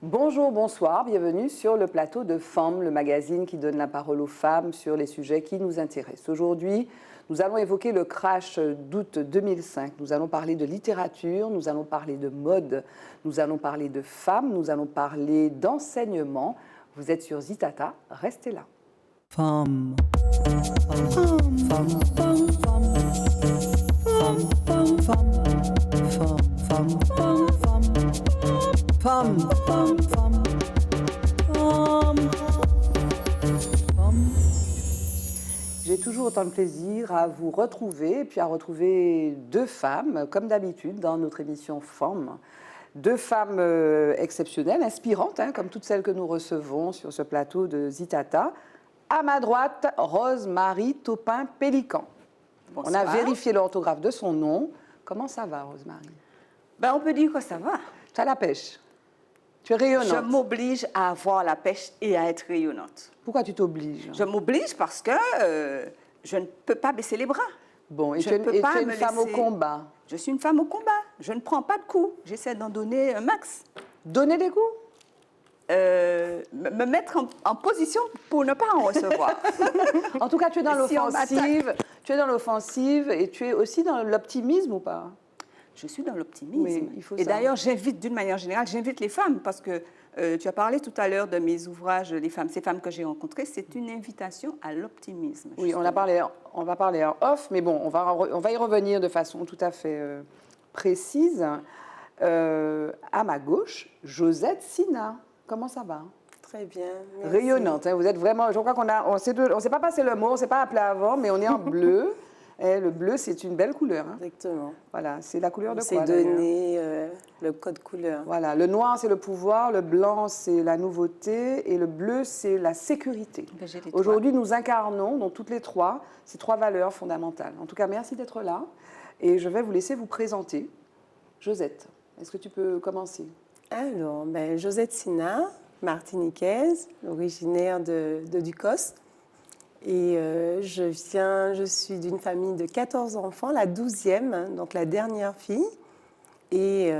Bonjour, bonsoir, bienvenue sur le plateau de Femmes, le magazine qui donne la parole aux femmes sur les sujets qui nous intéressent. Aujourd'hui, nous allons évoquer le crash d'août 2005. Nous allons parler de littérature, nous allons parler de mode, nous allons parler de femmes, nous allons parler d'enseignement. Vous êtes sur Zitata, restez là. Femme. Femme. Femme. Femme. Femme. Femme. Femme. Femme. Femme. Femme. Femme. Femme. J'ai toujours autant de plaisir à vous retrouver et puis à retrouver deux femmes, comme d'habitude, dans notre émission Femmes. Deux femmes exceptionnelles, inspirantes, comme toutes celles que nous recevons sur ce plateau de Zitata. À ma droite, Rose-Marie Taupin-Pélican. On a vérifié l'orthographe de son nom. Comment ça va, Rose-Marie? On peut dire que ça va. Tu as la pêche. Tu es rayonnante. Je m'oblige à avoir la pêche et à être rayonnante. Pourquoi tu t'obliges? Je m'oblige parce que je ne peux pas baisser les bras. Bon, et tu es une femme au combat. Je suis une femme au combat. Je ne prends pas de coups. J'essaie d'en donner un max. Donner des coups? Me mettre en position pour ne pas en recevoir. En tout cas, tu es dans l'offensive. Si tu es dans l'offensive et tu es aussi dans l'optimisme ou pas? Je suis dans l'optimisme. Oui, il faut et ça. d'ailleurs, j'invite d'une manière générale, j'invite les femmes parce que tu as parlé tout à l'heure de mes ouvrages, les femmes, ces femmes que j'ai rencontrées, c'est une invitation à l'optimisme. Oui, on va parler en off, mais bon, on va y revenir de façon tout à fait précise. À ma gauche, Josette Sina. Comment ça va? Très bien. Merci. Rayonnante, hein, vous êtes vraiment. Je crois on s'est pas passé le mot, on ne s'est pas appelé avant, mais on est en bleu. Et le bleu, c'est une belle couleur. Hein. Exactement. Voilà, c'est la couleur de quoi? C'est donné le code couleur. Voilà, le noir, c'est le pouvoir, le blanc, c'est la nouveauté, et le bleu, c'est la sécurité. Aujourd'hui, nous incarnons, donc toutes les trois, ces trois valeurs fondamentales. En tout cas, merci d'être là, et je vais vous laisser vous présenter. Josette, est-ce que tu peux commencer? Alors, Josette Sina, martiniquaise, originaire de Ducos. Et je suis d'une famille de 14 enfants, la 12e, donc la dernière fille. Et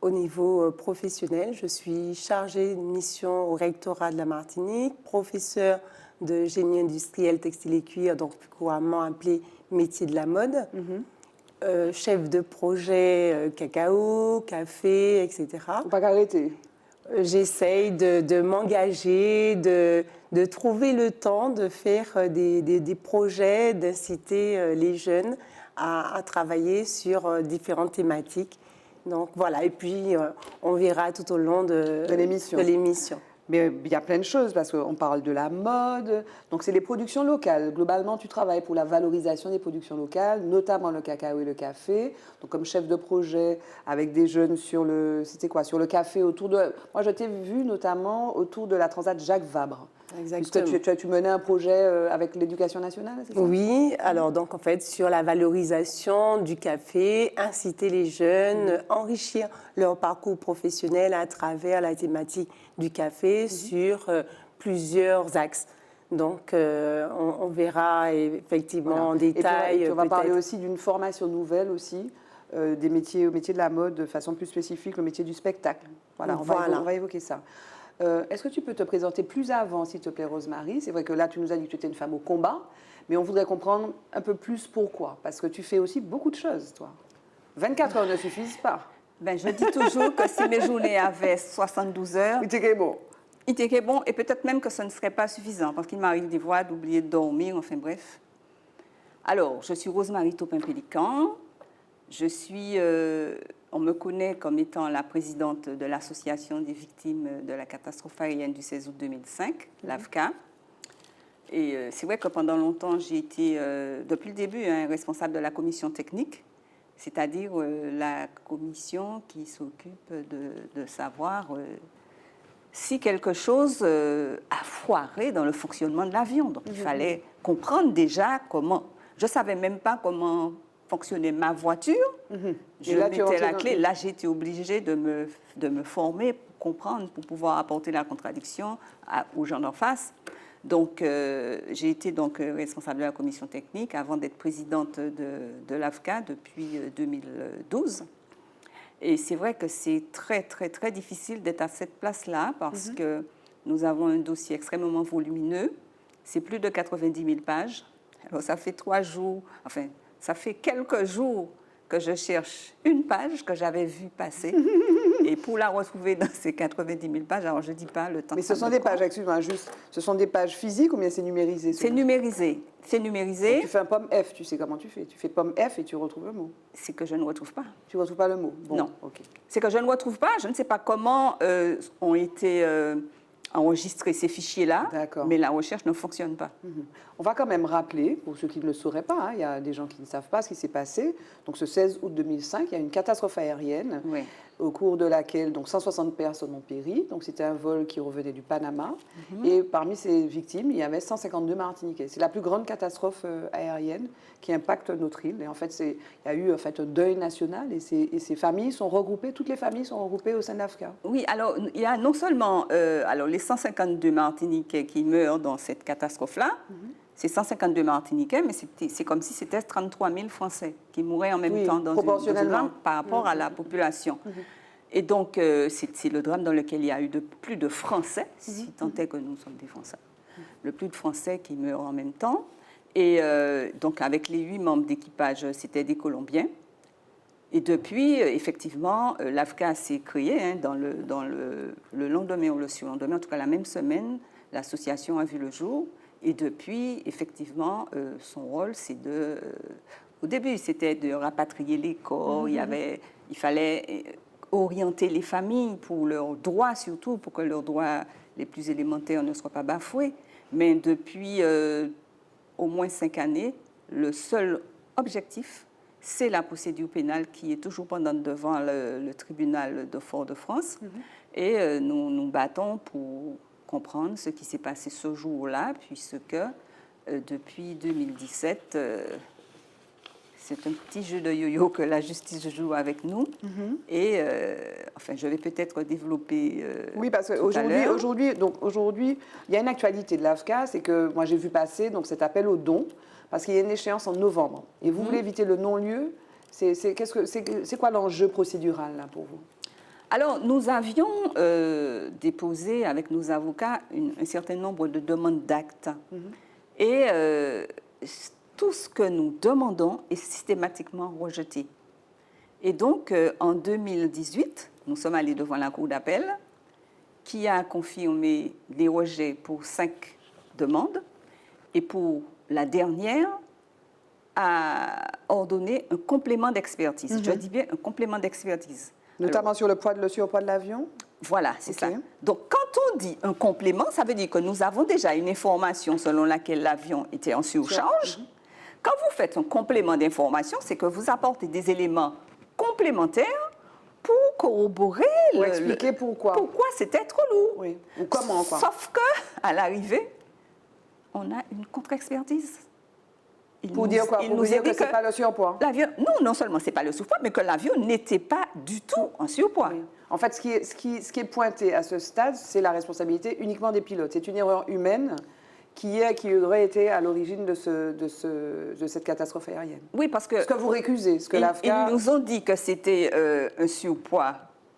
au niveau professionnel, je suis chargée de mission au rectorat de la Martinique, professeure de génie industriel textile et cuir, donc plus couramment appelé métier de la mode. Chef de projet cacao, café, etc. Faut pas qu'arrêter. J'essaye de m'engager, de trouver le temps de faire des projets, d'inciter les jeunes à travailler sur différentes thématiques. Donc voilà, et puis on verra tout au long de l'émission. Mais il y a plein de choses, parce qu'on parle de la mode, donc c'est les productions locales. Globalement, tu travailles pour la valorisation des productions locales, notamment le cacao et le café. Donc comme chef de projet avec des jeunes sur le café autour de... Moi, je t'ai vu notamment autour de la Transat Jacques Vabre. Exactement. Tu menais un projet avec l'Éducation nationale, c'est ça? Oui, alors donc en fait sur la valorisation du café, inciter les jeunes, enrichir leur parcours professionnel à travers la thématique du café sur plusieurs axes. Donc on verra effectivement en détail. Et puis on va parler aussi d'une formation nouvelle aussi, des métiers, au métier de la mode de façon plus spécifique, le métier du spectacle. Voilà, on va évoquer ça. Est-ce que tu peux te présenter plus avant, s'il te plaît, Rose-Marie? C'est vrai que là, tu nous as dit que tu étais une femme au combat, mais on voudrait comprendre un peu plus pourquoi. Parce que tu fais aussi beaucoup de choses, toi. 24 heures ne suffisent pas. Je dis toujours que si mes journées avaient 72 heures... Il était bon. Il était bon, et peut-être même que ce ne serait pas suffisant, parce qu'il m'arrive des fois d'oublier de dormir, enfin bref. Alors, je suis Rose-Marie Taupin-Pélican. Je suis... on me connaît comme étant la présidente de l'Association des victimes de la catastrophe aérienne du 16 août 2005, l'AVCA. Et c'est vrai que pendant longtemps, j'ai été, depuis le début, responsable de la commission technique, c'est-à-dire la commission qui s'occupe de savoir si quelque chose a foiré dans le fonctionnement de l'avion. Donc, il fallait comprendre déjà comment... Je ne savais même pas comment fonctionnait ma voiture. Je mettais la clé. Là, j'ai été obligée de me former pour comprendre, pour pouvoir apporter la contradiction aux gens d'en face. Donc, j'ai été responsable de la commission technique avant d'être présidente de l'AVCA depuis 2012. Et c'est vrai que c'est très, très, très difficile d'être à cette place-là parce que nous avons un dossier extrêmement volumineux. C'est plus de 90 000 pages. Alors, ça fait 3 jours, enfin, ça fait quelques jours que je cherche une page que j'avais vue passer. Et pour la retrouver dans ces 90 000 pages, alors je ne dis pas le temps. Mais que ce ça sont me des prend. pages, excuse-moi, juste, ce sont des pages physiques ou bien c'est numérisé? C'est numérisé. C'est numérisé. Donc, tu fais un pomme F, tu sais comment tu fais. Tu fais pomme F et tu retrouves le mot. C'est que je ne retrouve pas. Tu ne retrouves pas le mot? Bon, Non. ok. C'est que je ne retrouve pas. Je ne sais pas comment ont été enregistrés ces fichiers-là, D'accord. mais la recherche ne fonctionne pas. On va quand même rappeler, pour ceux qui ne le sauraient pas, hein, il y a des gens qui ne savent pas ce qui s'est passé. Donc ce 16 août 2005, il y a une catastrophe aérienne Oui. au cours de laquelle donc 160 personnes ont péri. Donc c'était un vol qui revenait du Panama. Et parmi ces victimes, il y avait 152 Martiniquais. C'est la plus grande catastrophe aérienne qui impacte notre île. Et en fait, il y a eu en fait, un deuil national et ces familles sont regroupées, toutes les familles sont regroupées au sein d'AFCA. Oui, alors il y a non seulement alors, les 152 Martiniquais qui meurent dans cette catastrophe-là, c'est 152 Martiniquais, mais c'est comme si c'était 33 000 Français qui mouraient en même Oui, temps dans proportionnellement. drame par rapport à la population. Et donc, c'est le drame dans lequel il y a eu plus de Français, si tant est que nous sommes des Français, le plus de Français qui meurent en même temps. Et donc, avec les 8 membres d'équipage, c'était des Colombiens. Et depuis, effectivement, l'AFCA s'est créée hein, dans le lendemain ou le surlendemain, en tout cas la même semaine, l'association a vu le jour. Et depuis, effectivement, son rôle, c'est de... au début, c'était de rapatrier les corps. Il fallait orienter les familles pour leurs droits, surtout, pour que leurs droits les plus élémentaires ne soient pas bafoués. Mais depuis au moins 5 années, le seul objectif, c'est la procédure pénale qui est toujours pendante devant le tribunal de Fort-de-France. Et nous nous battons pour comprendre ce qui s'est passé ce jour-là, puisque depuis 2017, c'est un petit jeu de yo-yo que la justice joue avec nous. Et enfin, je vais peut-être développer. Oui, parce qu'aujourd'hui, il y a une actualité de l'AFCA, c'est que moi j'ai vu passer donc, cet appel au don, parce qu'il y a une échéance en novembre. Et vous voulez éviter le non-lieu. C'est quoi l'enjeu procédural là, pour vous? Alors, nous avions déposé avec nos avocats un certain nombre de demandes d'actes. Et tout ce que nous demandons est systématiquement rejeté. Et donc, en 2018, nous sommes allés devant la Cour d'appel, qui a confirmé les rejets pour 5 demandes. Et pour la dernière, a ordonné un complément d'expertise. Je dis bien un complément d'expertise. Notamment sur le surpoids de l'avion? Voilà, c'est Ok. ça. Donc, quand on dit un complément, ça veut dire que nous avons déjà une information selon laquelle l'avion était en surcharge. Quand vous faites un complément d'information, c'est que vous apportez des éléments complémentaires pour corroborer Pour expliquer pourquoi. Pourquoi c'était trop lourd. Oui. Ou comment, quoi. Sauf qu'à l'arrivée, on a une contre-expertise. Pour dire quoi? Pour dire que ce n'est pas le surpoids? L'avion, non seulement ce n'est pas le surpoids, mais que l'avion n'était pas du tout en surpoids. Oui. En fait, ce qui est pointé à ce stade, c'est la responsabilité uniquement des pilotes. C'est une erreur humaine qui aurait été à l'origine de cette catastrophe aérienne. Oui, parce que... Ce que vous récusez, ce que l'AFCA... Ils nous ont dit que c'était un surpoids.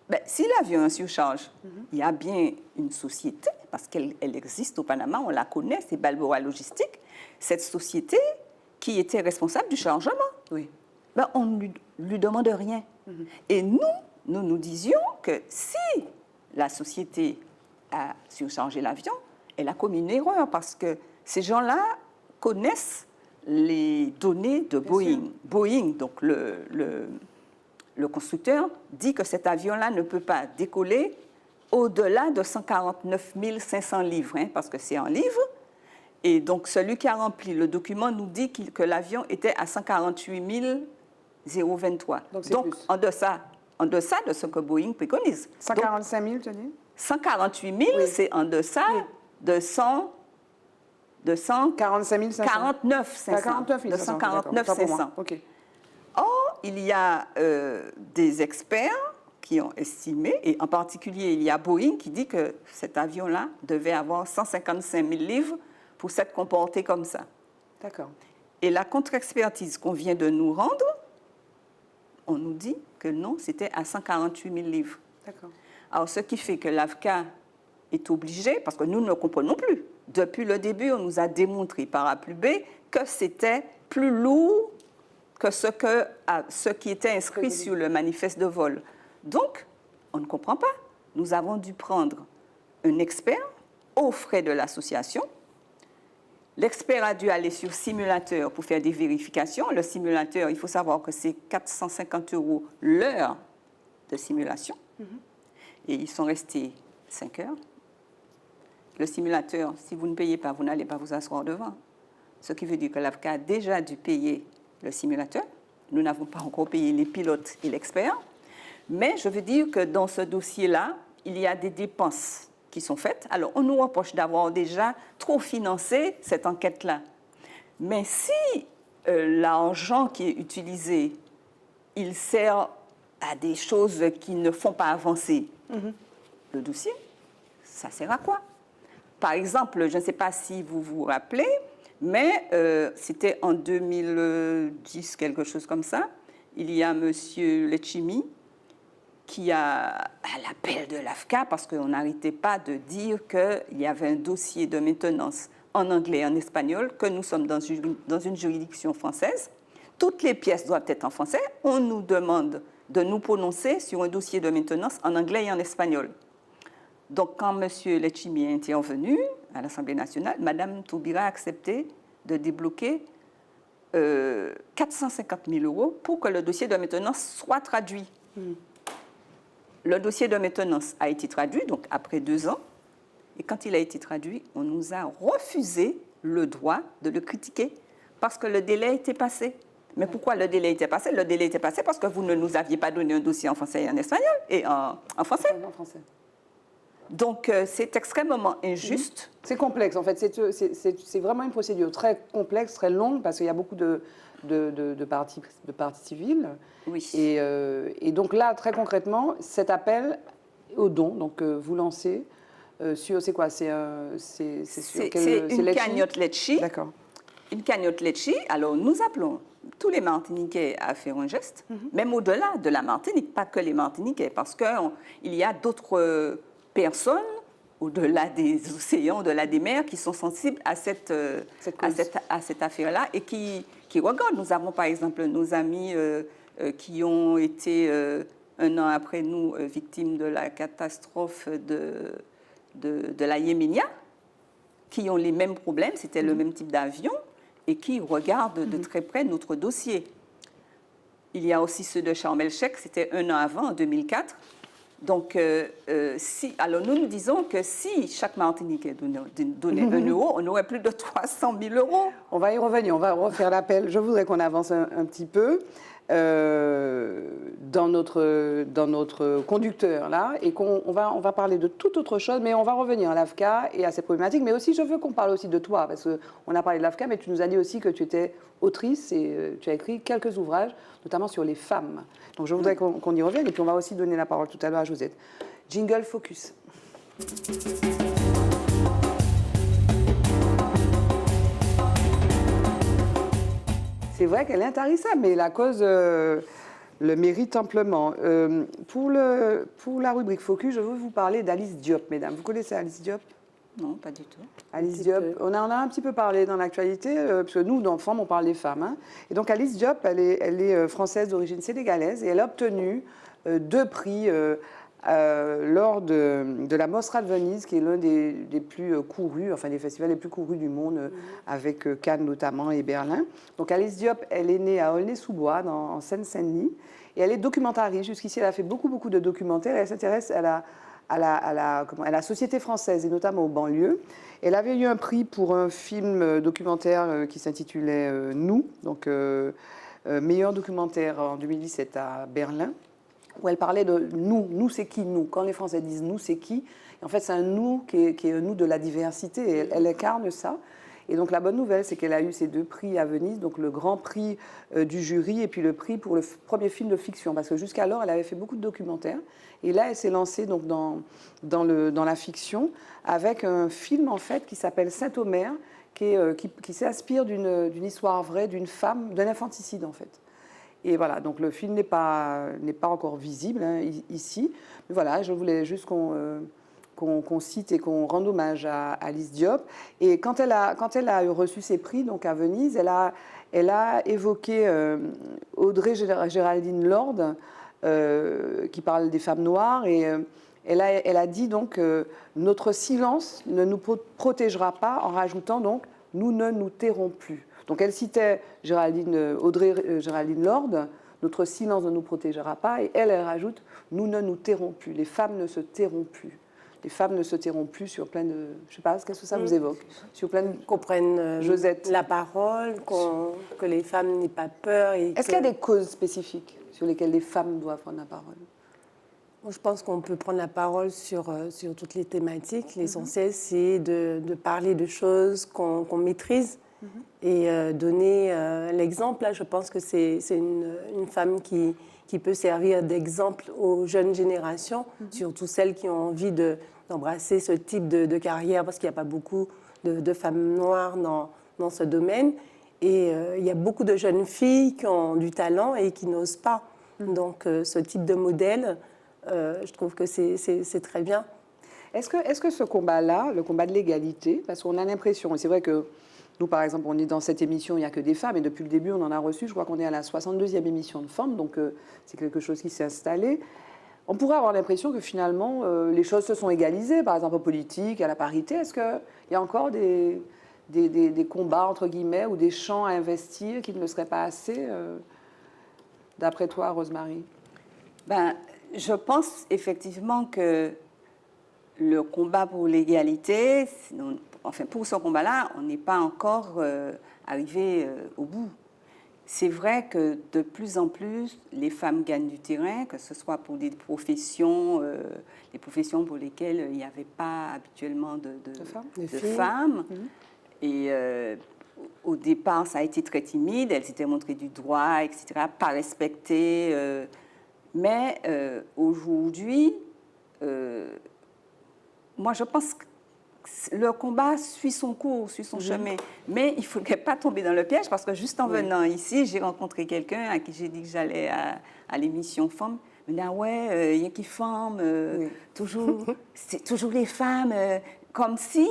Ben, si l'avion est en surcharge, il y a bien une société, parce qu'elle existe au Panama, on la connaît, c'est Balboa Logistique. Cette société qui était responsable du chargement. Oui. Ben, on ne lui demande rien. Et nous disions que si la société a surchargé l'avion, elle a commis une erreur parce que ces gens-là connaissent les données de Boeing. Boeing, donc le constructeur, dit que cet avion-là ne peut pas décoller au-delà de 149 500 livres, hein, parce que c'est en livres. Et donc, celui qui a rempli le document nous dit que l'avion était à 148 023. Donc en deçà de ce que Boeing préconise. 145 000, tu dis? 148 000, oui. C'est en deçà de 45 500. 49 500. De 149 500. Okay. Or, il y a des experts qui ont estimé, et en particulier, il y a Boeing qui dit que cet avion-là devait avoir 155 000 livres pour s'être comporté comme ça. D'accord. Et la contre-expertise qu'on vient de nous rendre, on nous dit que non, c'était à 148 000 livres. D'accord. Alors, ce qui fait que l'AFCA est obligé, parce que nous ne comprenons plus. Depuis le début, on nous a démontré par A plus B que c'était plus lourd que ce qui était inscrit sur le manifeste de vol. Donc, on ne comprend pas. Nous avons dû prendre un expert aux frais de l'association. L'expert a dû aller sur simulateur pour faire des vérifications. Le simulateur, il faut savoir que c'est 450 € l'heure de simulation. Et ils sont restés 5 heures. Le simulateur, si vous ne payez pas, vous n'allez pas vous asseoir devant. Ce qui veut dire que l'AFCA a déjà dû payer le simulateur. Nous n'avons pas encore payé les pilotes et l'expert. Mais je veux dire que dans ce dossier-là, il y a des dépenses qui sont faites. Alors, on nous reproche d'avoir déjà trop financé cette enquête-là. Mais si l'argent qui est utilisé, il sert à des choses qui ne font pas avancer le dossier, ça sert à quoi? Par exemple, je ne sais pas si vous vous rappelez, mais c'était en 2010, quelque chose comme ça, il y a M. Letchimy qui a, à l'appel de l'AFCA, parce qu'on n'arrêtait pas de dire qu'il y avait un dossier de maintenance en anglais et en espagnol, que nous sommes dans une juridiction française. Toutes les pièces doivent être en français. On nous demande de nous prononcer sur un dossier de maintenance en anglais et en espagnol. Donc, quand M. Letchimy est intervenu à l'Assemblée nationale, Mme Taubira a accepté de débloquer 450 000 € pour que le dossier de maintenance soit traduit. Le dossier de maintenance a été traduit, donc après 2 ans. Et quand il a été traduit, on nous a refusé le droit de le critiquer parce que le délai était passé. Mais pourquoi le délai était passé? Le délai était passé parce que vous ne nous aviez pas donné un dossier en français et en espagnol et en français. En français. Donc, c'est extrêmement injuste. C'est complexe, en fait. C'est vraiment une procédure très complexe, très longue, parce qu'il y a beaucoup de parties civiles. Oui. Et donc là, très concrètement, cet appel au don, donc vous lancez sur... C'est quoi? C'est une cagnotte Letchi. D'accord. Une cagnotte Letchi. Alors, nous appelons tous les Martiniquais à faire un geste, même au-delà de la Martinique, pas que les Martiniquais, parce qu'il y a d'autres personnes au-delà des océans, au-delà des mers, qui sont sensibles à cette affaire-là et qui regardent. Nous avons par exemple nos amis qui ont été 1 an après nous victimes de la catastrophe de la Yéménia, qui ont les mêmes problèmes, c'était le même type d'avion, et qui regardent de très près notre dossier. Il y a aussi ceux de Sharm el-Sheikh, c'était 1 an avant, en 2004. Donc, alors nous disons que si chaque Martiniquais donnait 1 €, on aurait plus de 300 000 €. On va y revenir, on va refaire l'appel. Je voudrais qu'on avance un petit peu dans notre conducteur, là, et on va parler de toute autre chose, mais on va revenir à l'AFCA et à ces problématiques. Mais aussi, je veux qu'on parle aussi de toi, parce qu'on a parlé de l'AFCA, mais tu nous as dit aussi que tu étais autrice et tu as écrit quelques ouvrages, notamment sur les femmes. Donc, je voudrais qu'on y revienne, et puis on va aussi donner la parole tout à l'heure à Josette. Jingle Focus. C'est vrai qu'elle est intarissable, mais la cause le mérite amplement. Pour la rubrique Focus, je veux vous parler d'Alice Diop, mesdames. Vous connaissez Alice Diop? Non, pas du tout. Alice Diop, on en a un petit peu parlé dans l'actualité, parce que nous, dans Femmes, on parle des femmes. Hein. Et donc Alice Diop, elle est française d'origine sénégalaise, et elle a obtenu 2 prix lors de la Mostra de Venise, qui est l'un des plus courus, enfin des festivals les plus courus du monde, avec Cannes notamment et Berlin. Donc Alice Diop, elle est née à Aulnay-sous-Bois, en Seine-Saint-Denis, et elle est documentariste. Jusqu'ici, elle a fait beaucoup de documentaires, et elle s'intéresse à la société française, et notamment aux banlieues. Elle avait eu un prix pour un film documentaire qui s'intitulait Nous, donc meilleur documentaire en 2017 à Berlin, où elle parlait de nous. Nous, c'est qui nous? Quand les Français disent nous, c'est qui? Et en fait, c'est un nous qui est un nous de la diversité. Et elle incarne ça. Et donc, la bonne nouvelle, c'est qu'elle a eu ces 2 prix à Venise, donc le grand prix du jury et puis le prix pour le premier film de fiction. Parce que jusqu'alors, elle avait fait beaucoup de documentaires. Et là, elle s'est lancée donc, dans la fiction avec un film, en fait, qui s'appelle Saint-Omer, qui s'inspire d'une histoire vraie d'une femme, d'un infanticide, en fait. Et voilà, donc le film n'est pas encore visible hein, ici. Mais voilà, je voulais juste qu'on cite et qu'on rende hommage à Alice Diop. Et quand elle a reçu ses prix donc à Venise, elle a évoqué Audrey Géraldine Lorde, qui parle des femmes noires. Et elle a dit donc notre silence ne nous protégera pas, en rajoutant donc nous ne nous tairons plus. Donc elle citait Audrey Géraldine Lorde, notre silence ne nous protégera pas, et elle rajoute nous ne nous tairons plus, les femmes ne se tairont plus. Les femmes ne se tairont plus sur plein de... Je ne sais pas, qu'est-ce que ça vous évoque? Sur plein de... Qu'on prenne Josette. la parole, que les femmes n'aient pas peur. Est-ce qu'il y a des causes spécifiques sur lesquelles les femmes doivent prendre la parole? Je pense qu'on peut prendre la parole sur toutes les thématiques. L'essentiel, c'est de parler de choses qu'on maîtrise et donner l'exemple. Là, je pense que c'est une femme qui peut servir d'exemple aux jeunes générations, surtout celles qui ont envie d'embrasser ce type de carrière, parce qu'il n'y a pas beaucoup de femmes noires dans ce domaine. Et il y a beaucoup de jeunes filles qui ont du talent et qui n'osent pas. Donc, ce type de modèle... je trouve que c'est très bien. Est-ce que ce combat-là, le combat de l'égalité, parce qu'on a l'impression, et c'est vrai que nous, par exemple, on est dans cette émission, il n'y a que des femmes, et depuis le début, on en a reçu, je crois qu'on est à la 62e émission de femmes, donc c'est quelque chose qui s'est installé. On pourrait avoir l'impression que finalement, les choses se sont égalisées, par exemple, en politique, à la parité. Est-ce qu'il y a encore des combats, entre guillemets, ou des champs à investir qui ne le seraient pas assez, d'après toi, Rosemary? Je pense effectivement que le combat pour l'égalité, enfin pour ce combat-là, on n'est pas encore arrivé au bout. C'est vrai que de plus en plus, les femmes gagnent du terrain, que ce soit pour des professions, les professions pour lesquelles il n'y avait pas habituellement de femmes. Et au départ, ça a été très timide, elles s'étaient montrées du doigt, etc., pas respectées. Mais aujourd'hui, moi je pense que le combat suit son cours, suit son chemin. Mais il ne faudrait pas tomber dans le piège, parce que juste en venant ici, j'ai rencontré quelqu'un à qui j'ai dit que j'allais à l'émission Femmes. Il me dit, ah ouais, il y a qui femmes, toujours, c'est toujours les femmes, comme si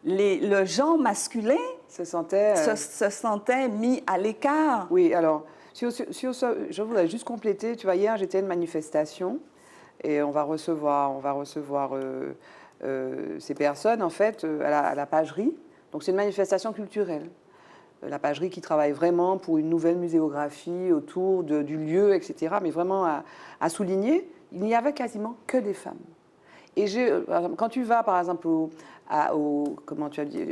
le genre masculin se sentait mis à l'écart. Oui, alors... je voudrais juste compléter. Tu vois, hier, j'étais à une manifestation et on va recevoir ces personnes, en fait, à la Pagerie. Donc, c'est une manifestation culturelle. La Pagerie qui travaille vraiment pour une nouvelle muséographie autour du lieu, etc. Mais vraiment à souligner, il n'y avait quasiment que des femmes. Et quand tu vas, par exemple, comment tu as dit,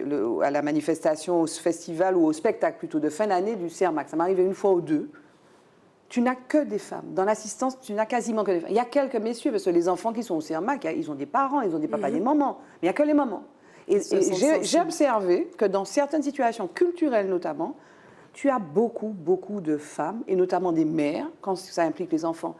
à la manifestation, au festival ou au spectacle plutôt de fin d'année du CERMAC, ça m'arrivait une fois ou deux, tu n'as que des femmes. Dans l'assistance, tu n'as quasiment que des femmes. Il y a quelques messieurs, parce que les enfants qui sont au CERMAC, ils ont des parents, ils ont des papas, des mamans, mais il n'y a que les mamans. Et j'ai observé que dans certaines situations culturelles notamment, tu as beaucoup de femmes, et notamment des mères, quand ça implique les enfants.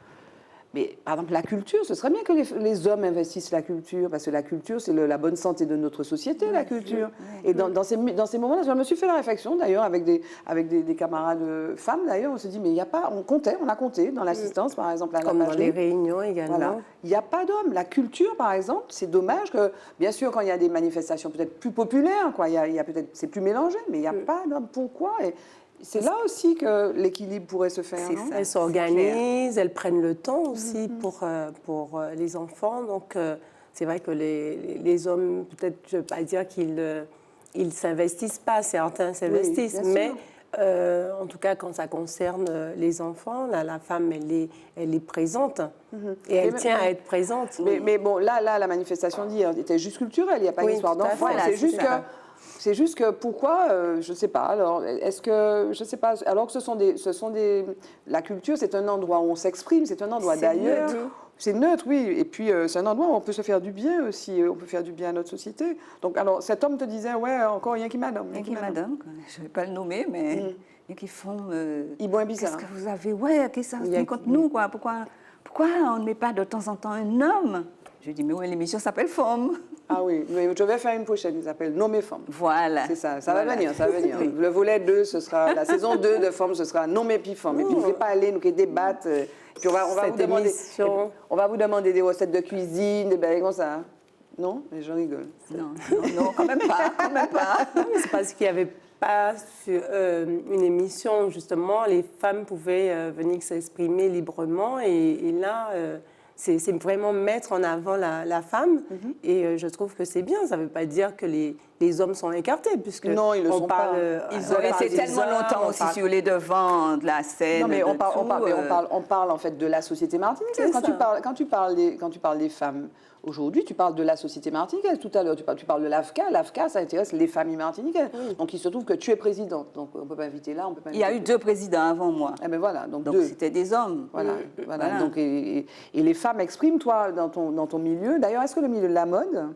Mais par exemple, la culture, ce serait bien que les hommes investissent la culture, parce que la culture, c'est la bonne santé de notre société, la culture. Et dans ces moments-là, je me suis fait la réflexion, d'ailleurs, avec des camarades femmes, d'ailleurs, on se dit, mais il n'y a pas, on a compté dans l'assistance, par exemple, à la Comme dans les réunions également. Voilà. Il n'y a pas d'hommes. La culture, par exemple, c'est dommage que, bien sûr, quand il y a des manifestations peut-être plus populaires, quoi, peut-être, c'est plus mélangé, mais il n'y a pas d'hommes. Pourquoi? C'est là aussi que l'équilibre pourrait se faire. Non? Elles s'organisent, elles prennent le temps aussi pour les enfants. Donc, c'est vrai que les hommes, peut-être, je ne veux pas dire qu'ils ne s'investissent pas, certains s'investissent, mais en tout cas, quand ça concerne les enfants, la femme, elle est présente et elle tient à être présente. Mais bon, là, la manifestation d'hier était juste culturelle, il n'y a pas une histoire d'enfant. C'est juste que pourquoi, je ne sais pas. Alors, est-ce que, je ne sais pas, alors que la culture, c'est un endroit où on s'exprime, c'est un endroit d'ailleurs. C'est neutre, oui. Et puis, c'est un endroit où on peut se faire du bien aussi. On peut faire du bien à notre société. Donc, alors, cet homme te disait, ouais, encore rien qui madame. Rien qui madame, je ne vais pas le nommer, mais il y a qui font... Ils boivent bizarre. Qu'est-ce que vous avez? Ouais, qu'est-ce que ça se contre nous, quoi? Pourquoi on ne met pas de temps en temps un homme? Je dis, mais ouais, l'émission s'appelle Femme. Ah oui, mais je vais faire une prochaine qui s'appelle Nommer Femmes. Voilà. C'est ça, ça va Voilà. venir, ça va venir. Oui. Le volet 2, ce sera, la saison 2 de Femmes, ce sera Nommer puis Femmes. Et puis, nous ne pas aller, nous débattre. Puis, on va Cette vous demander, émission. on va vous demander des recettes de cuisine, des bails comme ça. Hein. Non? Les gens rigolent. Non, quand même pas, quand même pas. Non, mais c'est parce qu'il n'y avait pas une émission, justement, les femmes pouvaient venir s'exprimer librement. Et là, c'est vraiment mettre en avant la femme. Et je trouve que c'est bien. Ça ne veut pas dire que les hommes sont écartés, puisque Non, ils le on sont parle, pas. Ils ont été tellement longtemps aussi sur les devants de la scène. Non, mais de on parle en fait de la société martiniquaise. Quand tu parles des femmes aujourd'hui, tu parles de la société martiniquaise. Tout à l'heure, tu parles de l'AFCA. L'AFCA, ça intéresse les familles martiniquaises. Donc, il se trouve que tu es présidente. Donc, on ne peut pas inviter là, on peut pas Il y a inviter eu 2 présidents avant moi. Eh ben voilà, donc Donc deux. c'était des hommes. Voilà, voilà. Voilà. Donc, et les femmes expriment, toi, dans ton milieu. D'ailleurs, est-ce que le milieu de la mode,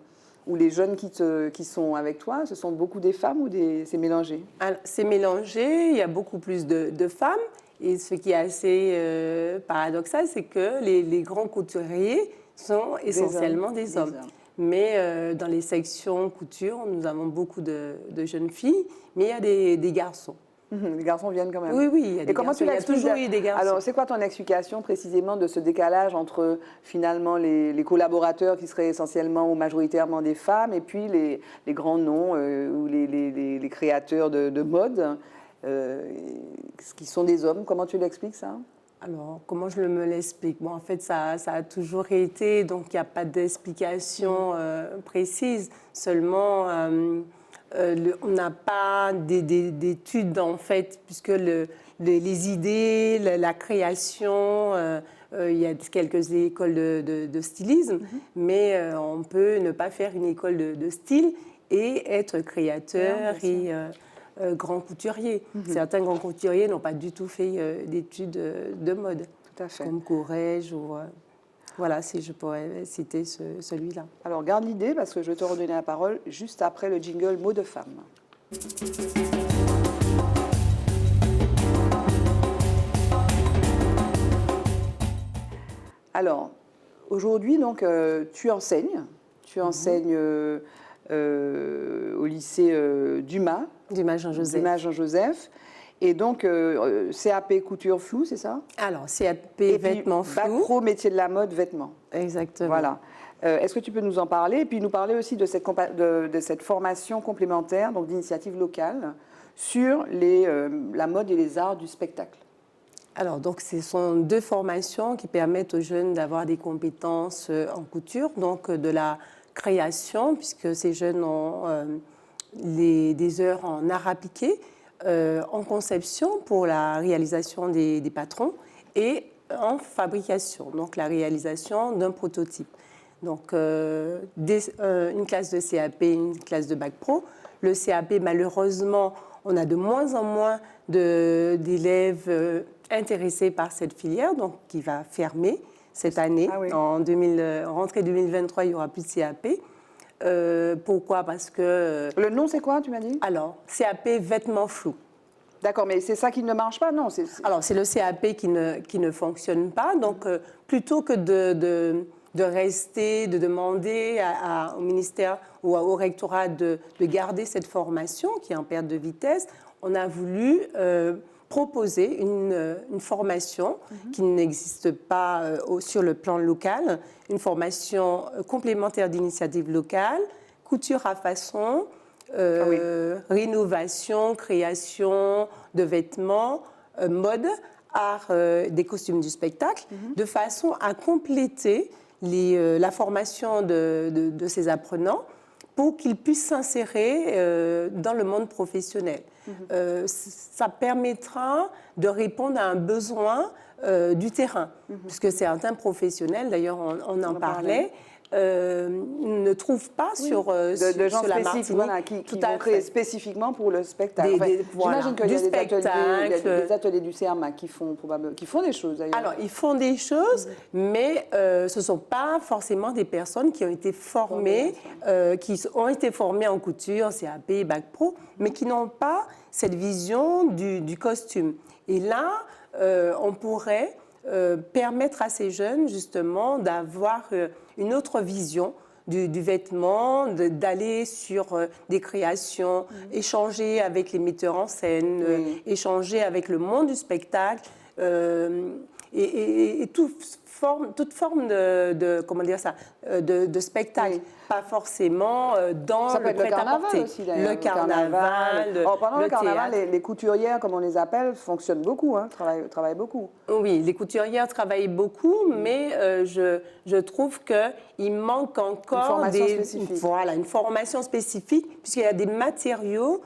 ou les jeunes qui sont avec toi, ce sont beaucoup des femmes ou c'est mélangé? Alors, c'est mélangé, il y a beaucoup plus de femmes. Et ce qui est assez paradoxal, c'est que les grands couturiers sont essentiellement des hommes. Mais dans les sections couture, nous avons beaucoup de jeunes filles, mais il y a des garçons. Les garçons viennent quand même. Oui, il y a des garçons. Il y a toujours eu des garçons. Alors, c'est quoi ton explication précisément de ce décalage entre finalement les collaborateurs qui seraient essentiellement ou majoritairement des femmes et puis les grands noms ou les créateurs de mode qui sont des hommes? Comment tu l'expliques ça? Alors, comment je me l'explique? Bon, en fait, ça a toujours été, donc il n'y a pas d'explication précise. Seulement, on n'a pas d'études, en fait, puisque les idées, la création, il y a quelques écoles de stylisme, mais on peut ne pas faire une école de style et être créateur et grand couturier. Certains grands couturiers n'ont pas du tout fait d'études de mode. Tout à fait. Comme Courrèges ou... voilà, si je pourrais citer celui-là. Alors, garde l'idée parce que je vais te redonner la parole juste après le jingle Mots de femme. Alors, aujourd'hui, donc, tu enseignes. Tu enseignes au lycée Dumas. Dumas Jean-Joseph. Dumas Jean-Joseph. Et donc, CAP couture floue, c'est ça? Alors, CAP Et vêtements puis, bac flous. pro métier de la mode, vêtements. Exactement. Voilà. Est-ce que tu peux nous en parler? Et puis nous parler aussi de cette formation complémentaire, donc d'initiative locale, sur la mode et les arts du spectacle. Alors, donc, ce sont 2 formations qui permettent aux jeunes d'avoir des compétences en couture, donc de la création, puisque ces jeunes ont des heures en art appliqué, en conception pour la réalisation des patrons et en fabrication, donc la réalisation d'un prototype. Donc, une classe de CAP, une classe de bac pro. Le CAP, malheureusement, on a de moins en moins d'élèves intéressés par cette filière, donc qui va fermer cette année. Ah oui. En rentrée 2023, il n'y aura plus de CAP. Pourquoi? Parce que... Le nom, c'est quoi, tu m'as dit? Alors, CAP vêtements flous. D'accord, mais c'est ça qui ne marche pas, non? Alors, c'est le CAP qui ne fonctionne pas. Donc, plutôt que de rester, de demander au ministère ou au rectorat de garder cette formation qui est en perte de vitesse, on a voulu proposer une formation qui n'existe pas sur le plan local, une formation complémentaire d'initiative locale, couture à façon, rénovation, création de vêtements, mode, art des costumes du spectacle, de façon à compléter la formation de ces apprenants pour qu'ils puissent s'insérer dans le monde professionnel. Ça permettra de répondre à un besoin du terrain, puisque certains professionnels, d'ailleurs on en parlait, ne trouvent pas sur de gens sur la spécifiques, Martinique. voilà, qui Tout vont à créer fait. spécifiquement pour le spectacle. Voilà, J'imagine qu'il y a du des ateliers du CERMA qui font des choses d'ailleurs. Alors, ils font des choses, mais ce ne sont pas forcément des personnes qui ont été formées, en couture, CAP, bac pro, mais qui n'ont pas cette vision du costume. Et là, on pourrait permettre à ces jeunes, justement, d'avoir une autre vision du vêtement, d'aller sur des créations, échanger avec les metteurs en scène, échanger avec le monde du spectacle et toute forme comment dire ça, de spectacle. Oui. Pas forcément dans Ça peut le être le carnaval prêt-à-porter. aussi, d'ailleurs. Le carnaval, Pendant le carnaval, théâtre. les couturières, comme on les appelle, fonctionnent beaucoup, hein, travaillent beaucoup. Oui, les couturières travaillent beaucoup, mais je trouve qu'il manque encore Une formation spécifique. Voilà, une formation spécifique, puisqu'il y a des matériaux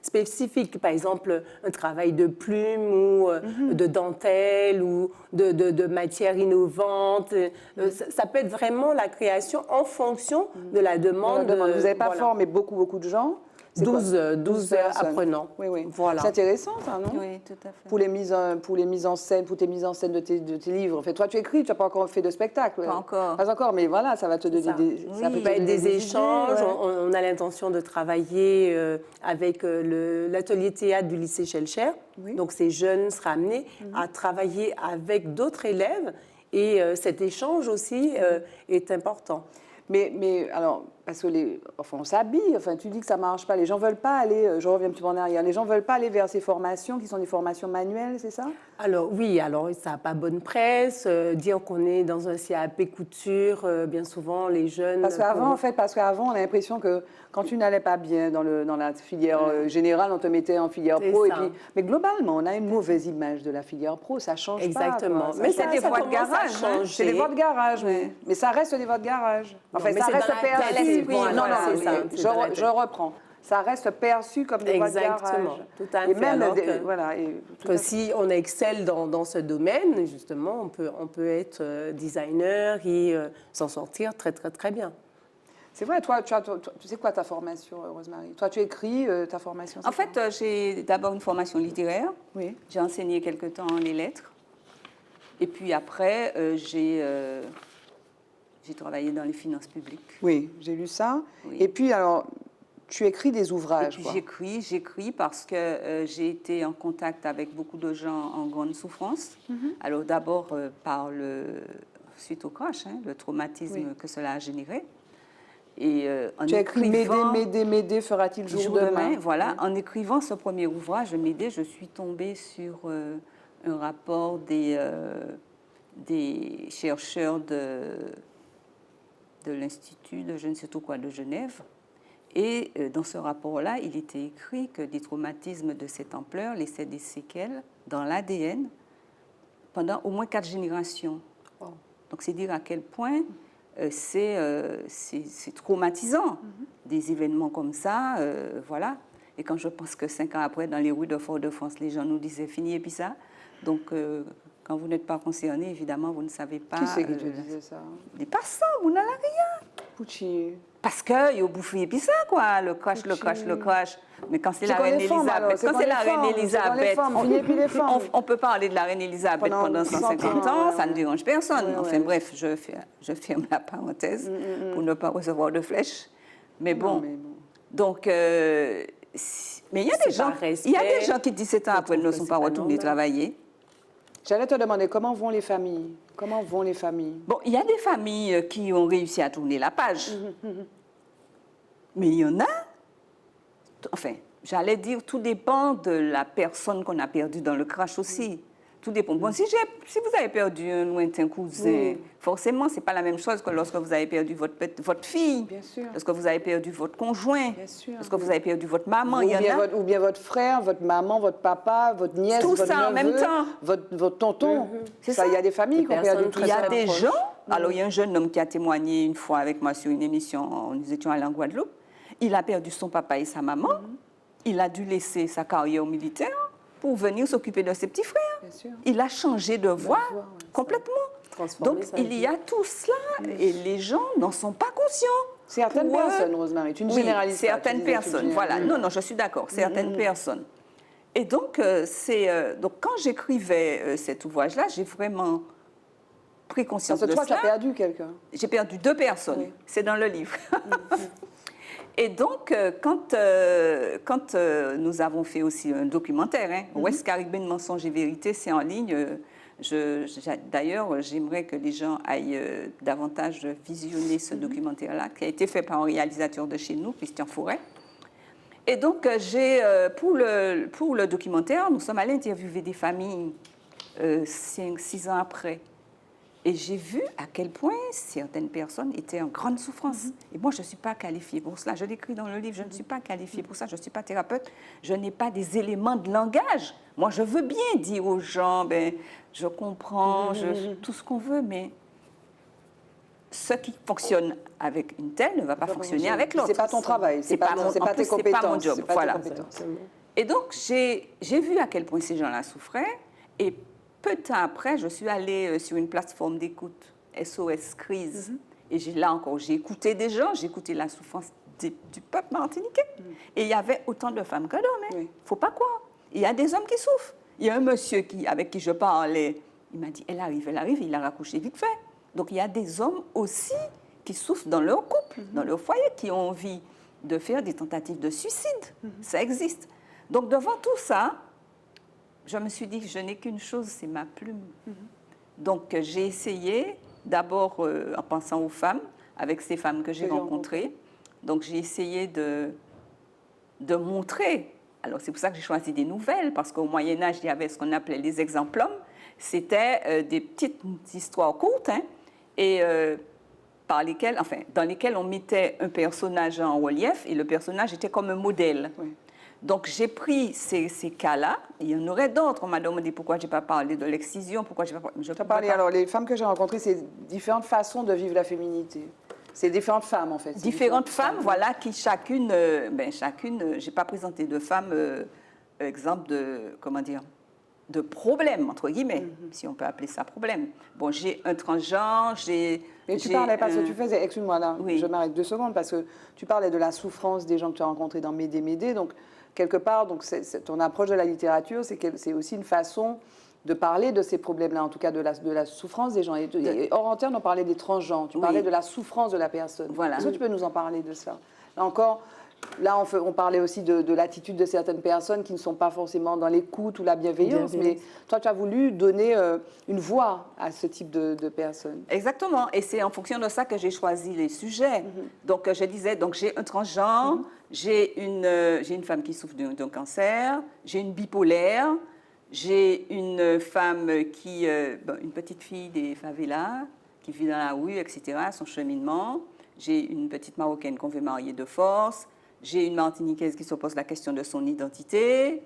spécifiques. Par exemple, un travail de plume ou de dentelle ou de matière innovante. Ça peut être vraiment la création en fonction de la demande. Vous n'avez pas voilà. formé beaucoup de gens? C'est quoi? 12 personnes. apprenants. Oui. Voilà. C'est intéressant, ça, non? Oui, tout à fait. Pour les mises en scène, pour tes mises en scène de tes livres. En fait, toi, tu écris, tu n'as pas encore fait de spectacle. Pas encore. Pas encore, mais voilà, ça va te donner Ça. ça peut te Il va y donner être des échanges. idées, ouais. On a l'intention de travailler avec l'atelier théâtre du lycée Schellcher. Oui. Donc ces jeunes seraient amenés à travailler avec d'autres élèves et cet échange aussi est important. Mais alors, parce que on s'habille, tu dis que ça ne marche pas, les gens ne veulent pas aller, je reviens un petit peu en arrière, les gens ne veulent pas aller vers ces formations qui sont des formations manuelles, c'est ça? Alors oui, ça n'a pas bonne presse, dire qu'on est dans un CAP couture, bien souvent les jeunes... Parce qu'avant, on a l'impression que quand tu n'allais pas bien dans la filière générale, on te mettait en filière C'est pro. ça. Mais globalement, on a une mauvaise image de la filière pro, ça change pas. Exactement. Quoi. Mais Ça c'est des voies de commence à garage, hein. changer. C'est des voies de garage, Ouais. mais ça reste des voies de garage. Non, mais ça c'est reste dans la tête, perçu. voilà, Non, c'est mais ça, c'est dans la tête. je reprends. Ça reste perçu comme des voies de garage. Exactement, tout à Et fait. même Alors que si on excelle dans ce domaine, justement, on peut être designer et s'en sortir très, très, très bien. C'est vrai, toi, tu sais quoi ta formation, Rosemary? Toi, tu écris ta formation? En fait, j'ai d'abord une formation littéraire. Oui. J'ai enseigné quelque temps les lettres. Et puis après, j'ai travaillé dans les finances publiques. Oui, j'ai lu ça. Oui. Et puis, alors, tu écris des ouvrages, Et quoi. puis j'écris parce que j'ai été en contact avec beaucoup de gens en grande souffrance. Alors d'abord suite au crash, le traumatisme que cela a généré. Et en Tu as écrit écrivant M'aider fera-t-il jour demain? Voilà, en écrivant ce premier ouvrage, M'aider, je suis tombée sur un rapport des chercheurs de l'Institut de je ne sais trop quoi de Genève. Et dans ce rapport-là, il était écrit que des traumatismes de cette ampleur laissaient des séquelles dans l'ADN pendant au moins 4 générations. Wow. Donc c'est dire à quel point c'est traumatisant, des événements comme ça, voilà. Et quand je pense que 5 ans après, dans les rues de Fort-de-France, les gens nous disaient « fini et puis ça ». Donc, quand vous n'êtes pas concerné, évidemment, vous ne savez pas... Qui c'est qui te disait ça? Des passants, vous n'allez rien. Pucci. Parce que yo bouffé et puis ça, quoi, le crash. Mais quand c'est la reine Elisabeth, on peut parler de la reine Elisabeth pendant 150 ans, ça ne dérange personne. Enfin bref, je ferme la parenthèse pour ne pas recevoir de flèches. Mais bon, donc, mais il y a des gens qui 17 ans après ne sont pas retournés travailler. J'allais te demander comment vont les familles? Bon, il y a des familles qui ont réussi à tourner la page. Mais il y en a, enfin, j'allais dire, tout dépend de la personne qu'on a perdue dans le crash aussi. Tout dépend. Bon, si vous avez perdu un lointain cousin, forcément, ce n'est pas la même chose que lorsque vous avez perdu votre fille, Bien sûr. lorsque vous avez perdu votre conjoint, Bien sûr. lorsque vous avez perdu votre maman. Ou bien votre frère, votre maman, votre papa, votre nièce, Tout votre ça en neveu, même temps. votre tonton. C'est Ça, ça. il y a des familles qui ont perdu tout Il y ça. a des gens, alors il y a un jeune homme qui a témoigné une fois avec moi sur une émission, nous étions allés en Guadeloupe, il a perdu son papa et sa maman, il a dû laisser sa carrière militaire pour venir s'occuper de ses petits frères. Bien sûr. Il a changé de voie complètement. Transformer Donc sa il vie. y a tout cela et les gens n'en sont pas conscients. Certaines Pour eux- personnes, Rosemary, tu ne Oui, généralises pas. certaines tu disais, tu personnes, voilà. généralises. Non, je suis d'accord, certaines personnes. Et donc, donc quand j'écrivais cet ouvrage-là, j'ai vraiment pris conscience Parce que de toi, tu as cela. perdu quelqu'un. J'ai perdu 2 personnes. Oui. C'est dans le livre. Et donc, quand nous avons fait aussi un documentaire, West Caribbean Mensonges et Vérité, c'est en ligne, D'ailleurs, j'aimerais que les gens aillent davantage visionner ce documentaire-là, qui a été fait par un réalisateur de chez nous, Christian Fouret. Et donc, pour le documentaire, nous sommes allés interviewer des familles 5-6 ans après. Et j'ai vu à quel point certaines personnes étaient en grande souffrance. Et moi, je ne suis pas qualifiée pour cela. Je l'écris dans le livre, je ne suis pas qualifiée pour ça. Je ne suis pas thérapeute. Je n'ai pas des éléments de langage. Moi, je veux bien dire aux gens, je comprends, tout ce qu'on veut, mais ce qui fonctionne avec une telle ne va pas fonctionner avec l'autre. C'est pas ton travail, c'est pas tes compétences. C'est pas mon job, voilà. Compétences. Et donc, j'ai vu à quel point ces gens-là souffraient. Et peu de temps après, je suis allée sur une plateforme d'écoute, SOS Crise. Et là encore, j'ai écouté des gens, j'ai écouté la souffrance du peuple martiniquais. Et il y avait autant de femmes que d'hommes. Il ne faut pas croire. Il y a des hommes qui souffrent. Il y a un monsieur avec qui je parlais, il m'a dit, elle arrive, il a raccouché vite fait. Donc, il y a des hommes aussi qui souffrent dans leur couple, dans leur foyer, qui ont envie de faire des tentatives de suicide. Ça existe. Donc, devant tout ça, je me suis dit que je n'ai qu'une chose, c'est ma plume. Donc, j'ai essayé, d'abord en pensant aux femmes, avec ces femmes que j'ai rencontrées. Donc, j'ai essayé de montrer. Alors, c'est pour ça que j'ai choisi des nouvelles, parce qu'au Moyen-Âge, il y avait ce qu'on appelait les exemplums. C'était des petites histoires courtes, et dans lesquelles on mettait un personnage en relief, et le personnage était comme un modèle. Donc, j'ai pris ces cas-là. Il y en aurait d'autres. On m'a demandé pourquoi je n'ai pas parlé de l'excision, pourquoi je n'ai pas parlé. Alors, les femmes que j'ai rencontrées, c'est différentes façons de vivre la féminité. C'est différentes femmes, en fait. Différentes femmes, voilà, qui chacune, je n'ai pas présenté de femmes, exemple de problème, entre guillemets, si on peut appeler ça problème. Bon, j'ai un transgenre, Mais tu parlais, parce que tu faisais, excuse-moi là, je m'arrête 2 secondes, parce que tu parlais de la souffrance des gens que tu as rencontrés dans Médée, donc quelque part, donc ton approche de la littérature, c'est aussi une façon de parler de ces problèmes-là, en tout cas de la souffrance des gens. Et hors antenne, on parlait des transgenres, tu parlais de la souffrance de la personne. Voilà. Est-ce que tu peux nous en parler de ça? Là encore, on parlait aussi de l'attitude de certaines personnes qui ne sont pas forcément dans l'écoute ou la bienveillance, mais toi, tu as voulu donner une voix à ce type de personnes. Exactement, et c'est en fonction de ça que j'ai choisi les sujets. Donc, je disais, j'ai un transgenre, j'ai une femme qui souffre d'un cancer, j'ai une bipolaire, j'ai une femme une petite fille des favelas, qui vit dans la rue, etc., son cheminement. J'ai une petite Marocaine qu'on veut marier de force. J'ai une Martiniquaise qui se pose la question de son identité.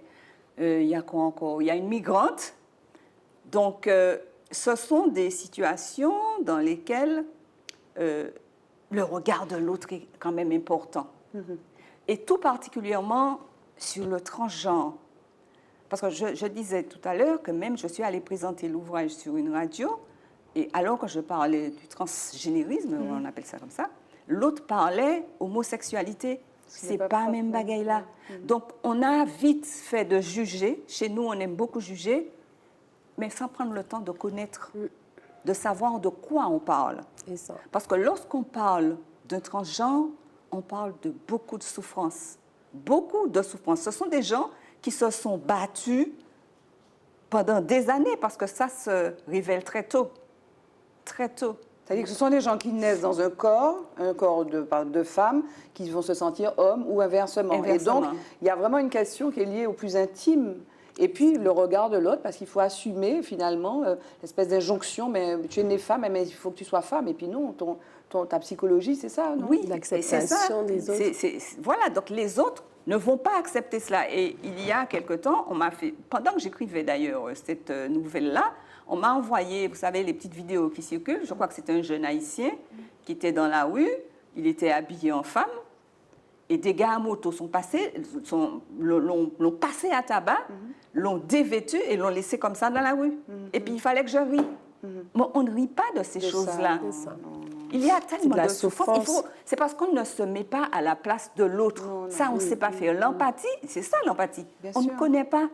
Il y a quoi encore? Il y a une migrante. Donc, ce sont des situations dans lesquelles le regard de l'autre est quand même important. Et tout particulièrement sur le transgenre. Parce que je disais tout à l'heure que même je suis allée présenter l'ouvrage sur une radio, et alors que je parlais du transgénérisme, on appelle ça comme ça, l'autre parlait homosexualité. C'est pas la même bagaille-là. Donc, on a vite fait de juger. Chez nous, on aime beaucoup juger, mais sans prendre le temps de connaître, de savoir de quoi on parle. Parce que lorsqu'on parle d'un transgenre, on parle de beaucoup de souffrance. Beaucoup de souffrance. Ce sont des gens qui se sont battus pendant des années, parce que ça se révèle très tôt. Très tôt. C'est-à-dire que ce sont des gens qui naissent dans un corps de femmes, qui vont se sentir hommes ou inversement. Et donc, il y a vraiment une question qui est liée au plus intime. Et puis, le regard de l'autre, parce qu'il faut assumer, finalement, l'espèce d'injonction, mais tu es née femme, mais il faut que tu sois femme. Et puis non, ta psychologie, c'est ça, non? Oui, l'acceptation des autres. Voilà, donc les autres ne vont pas accepter cela. Et il y a quelque temps, pendant que j'écrivais d'ailleurs cette nouvelle-là, on m'a envoyé, vous savez, les petites vidéos qui circulent. Je crois que c'était un jeune Haïtien qui était dans la rue. Il était habillé en femme. Et des gars à moto sont passés, l'ont passé à tabac, l'ont dévêtu et l'ont laissé comme ça dans la rue. Et puis il fallait que je rie. Mais on ne rit pas de ces choses-là. Il y a tellement de souffrance. C'est parce qu'on ne se met pas à la place de l'autre. Ça, on ne sait pas faire. L'empathie, c'est ça l'empathie. On ne connaît pas.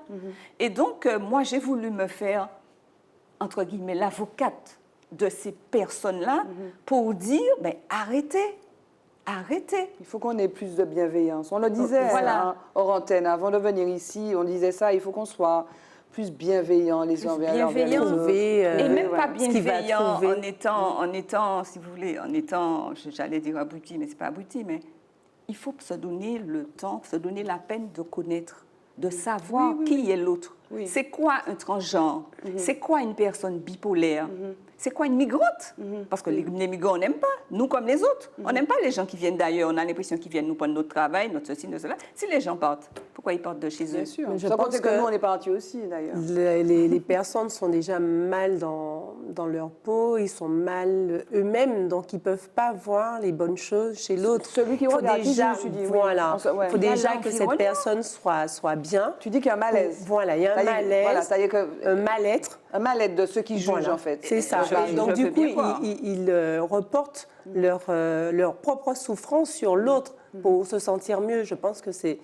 Et donc, moi, j'ai voulu me faire, entre guillemets, l'avocate de ces personnes-là pour dire, arrêtez. Arrêtez. Il faut qu'on ait plus de bienveillance. On le disait hors antenne, avant de venir ici, on disait ça, il faut qu'on soit plus bienveillants les uns envers les bienveillants. autres. Et même pas ce qu'il va bienveillant trouver. en étant, si vous voulez, j'allais dire abruti, mais c'est pas abruti, mais il faut se donner le temps, se donner la peine de connaître, de savoir qui est l'autre. Oui. C'est quoi un transgenre? C'est quoi une personne bipolaire? C'est quoi une migrante? Parce que les migrants, on n'aime pas, nous comme les autres. On n'aime pas les gens qui viennent d'ailleurs, on a l'impression qu'ils viennent nous prendre notre travail, notre ceci, notre cela. Si les gens partent, pourquoi ils partent de chez eux? Bien sûr. Je Sans pense compter que que- nous, on est partis aussi, d'ailleurs. Les personnes sont déjà mal dans leur peau, ils sont mal eux-mêmes, donc ils ne peuvent pas voir les bonnes choses chez l'autre. Celui qui Il faut regarde, qui déjà, juge, tu dis, oui. voilà, Ouais. faut Il y a déjà que cette l'environnement. personne soit bien. Tu dis qu'il y a un malaise. Voilà, il y a un Ça y est, malaise, voilà, ça y est que- un mal-être. Un mal-être de ceux qui jugent, Voilà, en fait. c'est ça. Je- Et donc, je du peux coup, bien voir. ils reportent leur propre souffrance sur l'autre pour se sentir mieux. Je pense que c'est